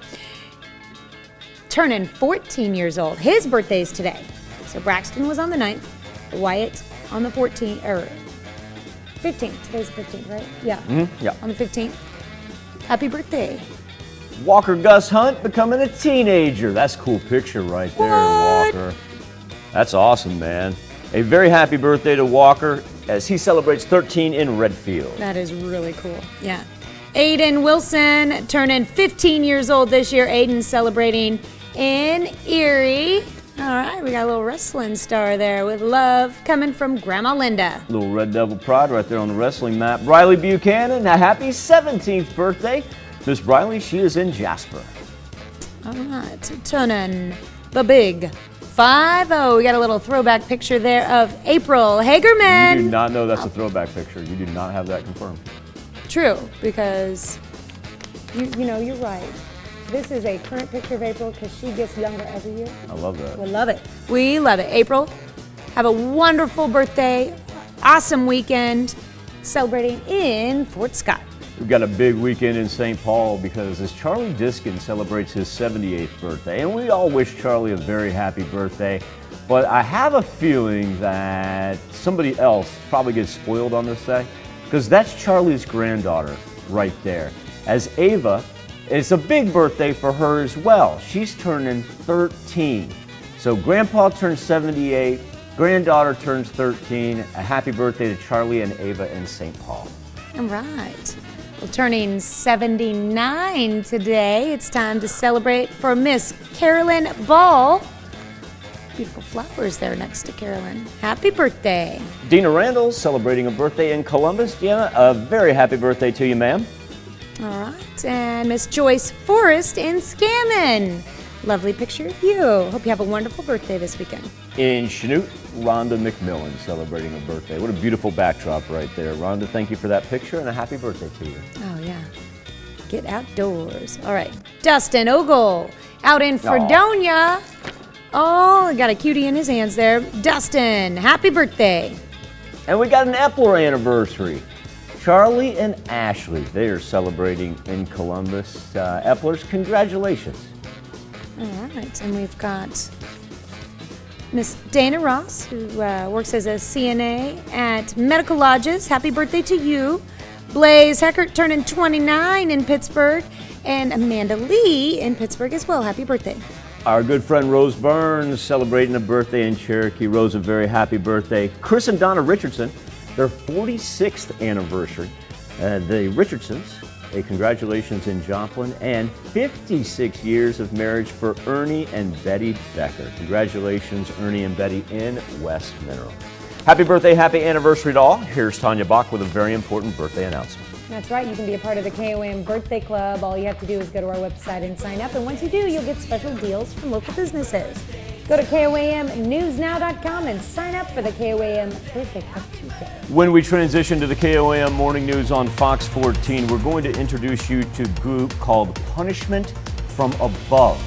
turning 14 years old. His birthday's today. So Braxton was on the 9th, Wyatt on the 14th, or 15th. Today's the 15th, right? Yeah. Yeah. On the 15th. Happy birthday. Walker Gus Hunt becoming a teenager. That's a cool picture right there, Walker. That's awesome, man. A very happy birthday to Walker as he celebrates 13 in Redfield. That is really cool. Yeah. Aiden Wilson turning 15 years old this year. Aiden celebrating in Erie. All right, we got a little wrestling star there with love coming from Grandma Linda. Little Red Devil pride right there on the wrestling map. Briley Buchanan, a happy 17th birthday. Miss Briley, she is in Jasper. All right, turning the big 5-0. We got a little throwback picture there of April Hagerman. You do not know that's a throwback picture. You do not have that confirmed. True, because you know, you're right. This is a current picture of April because she gets younger every year. I love that. We love it. We love it. April, have a wonderful birthday, awesome weekend, celebrating in Fort Scott. We've got a big weekend in St. Paul because as Charlie Diskin celebrates his 78th birthday, and we all wish Charlie a very happy birthday, but I have a feeling that somebody else probably gets spoiled on this day because that's Charlie's granddaughter right there. As Ava, it's a big birthday for her as well. She's turning 13. So Grandpa turns 78, granddaughter turns 13. A happy birthday to Charlie and Ava in St. Paul. All right. Well, turning 79 today, it's time to celebrate for Miss Carolyn Ball. Beautiful flowers there next to Carolyn. Happy birthday. Dina Randall celebrating a birthday in Columbus. Dina, a very happy birthday to you, ma'am. All right, and Miss Joyce Forrest in Scammon. Lovely picture of you. Hope you have a wonderful birthday this weekend. In Chanute, Rhonda McMillan celebrating a birthday. What a beautiful backdrop right there. Rhonda, thank you for that picture and a happy birthday to you. Oh, yeah. Get outdoors. All right, Dustin Ogle out in Fredonia. Oh, got a cutie in his hands there. Dustin, happy birthday. And we got an Epler anniversary. Charlie and Ashley, they are celebrating in Columbus. Eplers, congratulations. All right, and we've got Miss Dana Ross, who works as a CNA at Medical Lodges. Happy birthday to you. Blaze Heckert turning 29 in Pittsburgh, and Amanda Lee in Pittsburgh as well. Happy birthday. Our good friend Rose Burns celebrating a birthday in Cherokee. Rose, a very happy birthday. Chris and Donna Richardson, their 46th anniversary. The Richardsons, a congratulations in Joplin, and 56 years of marriage for Ernie and Betty Becker. Congratulations, Ernie and Betty in West Mineral. Happy birthday, happy anniversary to all. Here's Tanya Bach with a very important birthday announcement. That's right, you can be a part of the KOAM Birthday Club. All you have to do is go to our website and sign up, and once you do, you'll get special deals from local businesses. Go to KOAMnewsnow.com and sign up for the KOAM Birthday Club today. When we transition to the KOAM Morning News on Fox 14, we're going to introduce you to a group called Punishment from Above.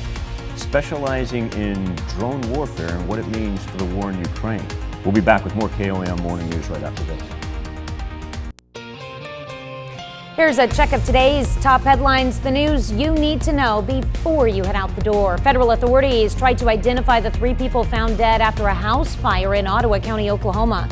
specializing in drone warfare and what it means for the war in Ukraine. We'll be back with more KOAM Morning News right after this. Here's a check of today's top headlines, the news you need to know before you head out the door. Federal authorities tried to identify the 3 people found dead after a house fire in Ottawa County, Oklahoma.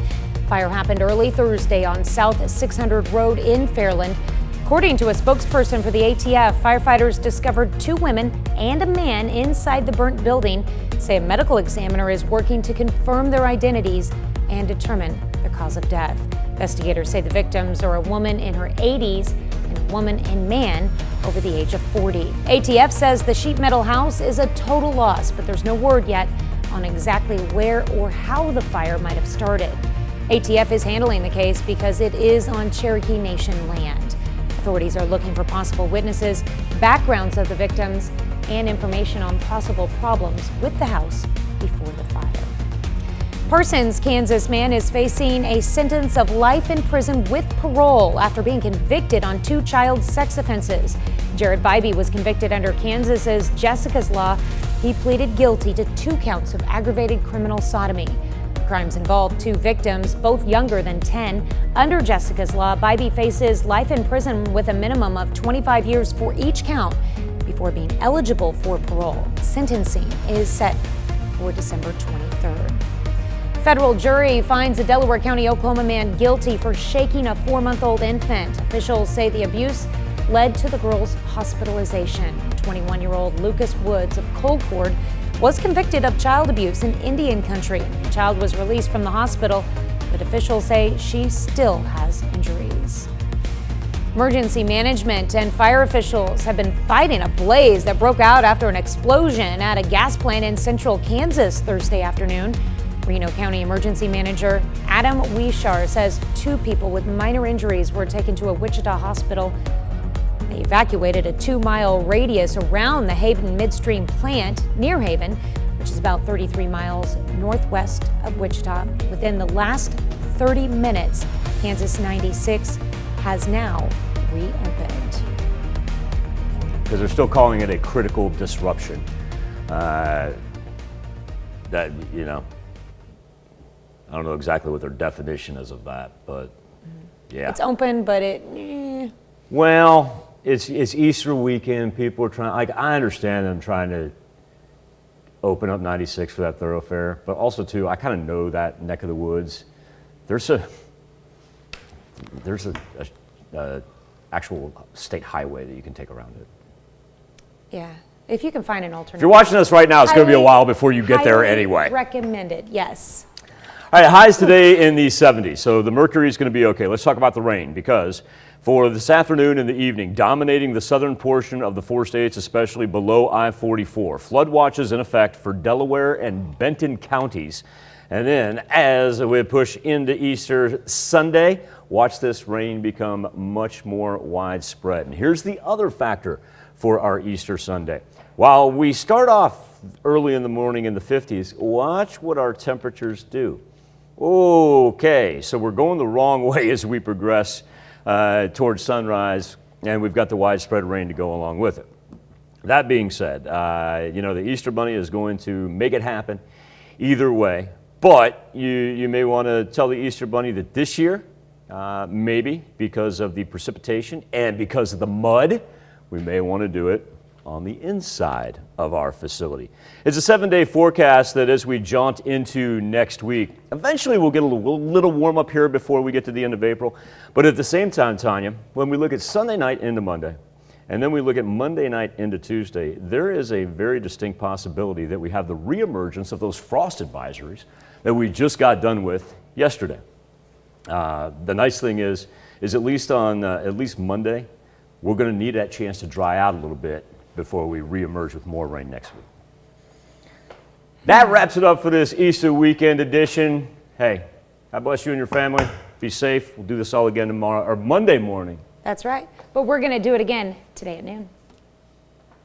Fire happened early Thursday on South 600 Road in Fairland. According to a spokesperson for the ATF, firefighters discovered 2 women and a man inside the burnt building. Say a medical examiner is working to confirm their identities and determine the cause of death. Investigators say the victims are a woman in her 80s and a woman and man over the age of 40. ATF says the sheet metal house is a total loss, but there's no word yet on exactly where or how the fire might have started. ATF is handling the case because it is on Cherokee Nation land. Authorities are looking for possible witnesses, backgrounds of the victims, and information on possible problems with the house before the fire. Parsons, Kansas man is facing a sentence of life in prison with parole after being convicted on 2 child sex offenses. Jared Bybee was convicted under Kansas's Jessica's Law. He pleaded guilty to 2 counts of aggravated criminal sodomy. Crimes involved 2 victims, both younger than 10. Under Jessica's Law, Bybee faces life in prison with a minimum of 25 years for each count before being eligible for parole. Sentencing is set for December 23rd. Federal jury finds a Delaware County, Oklahoma man guilty for shaking a 4-month-old infant. Officials say the abuse led to the girl's hospitalization. 21-year-old Lucas Woods of Colcord was convicted of child abuse in Indian country. The child was released from the hospital, but officials say she still has injuries. Emergency management and fire officials have been fighting a blaze that broke out after an explosion at a gas plant in central Kansas Thursday afternoon. Reno County Emergency Manager Adam Wishar says 2 people with minor injuries were taken to a Wichita hospital. They evacuated a 2-mile radius around the Haven Midstream plant near Haven, which is about 33 miles northwest of Wichita. Within the last 30 minutes, Kansas 96 has now reopened. Because they're still calling it a critical disruption. I don't know exactly what their definition is of that, but yeah. It's open, but Well, it's Easter weekend. People are trying, I understand them trying to open up 96 for that thoroughfare, but also too, I kind of know that neck of the woods. There's a actual state highway that you can take around it. Yeah, if you can find an alternative. If you're watching this right now, it's going to be a while before you get there anyway. Recommended, yes. All right, highs today in the 70s, so the mercury is going to be okay. Let's talk about the rain, because for this afternoon and the evening, dominating the southern portion of the 4 states, especially below I-44. Flood watches in effect for Delaware and Benton counties. And then as we push into Easter Sunday, watch this rain become much more widespread. And here's the other factor for our Easter Sunday. While we start off early in the morning in the 50s, watch what our temperatures do. Okay, so we're going the wrong way as we progress towards sunrise, and we've got the widespread rain to go along with it. That being said, the Easter Bunny is going to make it happen either way, but you may want to tell the Easter Bunny that this year, maybe because of the precipitation and because of the mud, we may want to do it on the inside of our facility. It's a 7-day forecast that as we jaunt into next week, eventually we'll get a little warm up here before we get to the end of April. But at the same time, Tanya, when we look at Sunday night into Monday, and then we look at Monday night into Tuesday, there is a very distinct possibility that we have the reemergence of those frost advisories that we just got done with yesterday. The nice thing is at least on at least Monday, we're going to need that chance to dry out a little bit before we reemerge with more rain next week. That wraps it up for this Easter weekend edition. Hey, God bless you and your family. Be safe. We'll do this all again tomorrow or Monday morning. That's right. But we're going to do it again today at noon.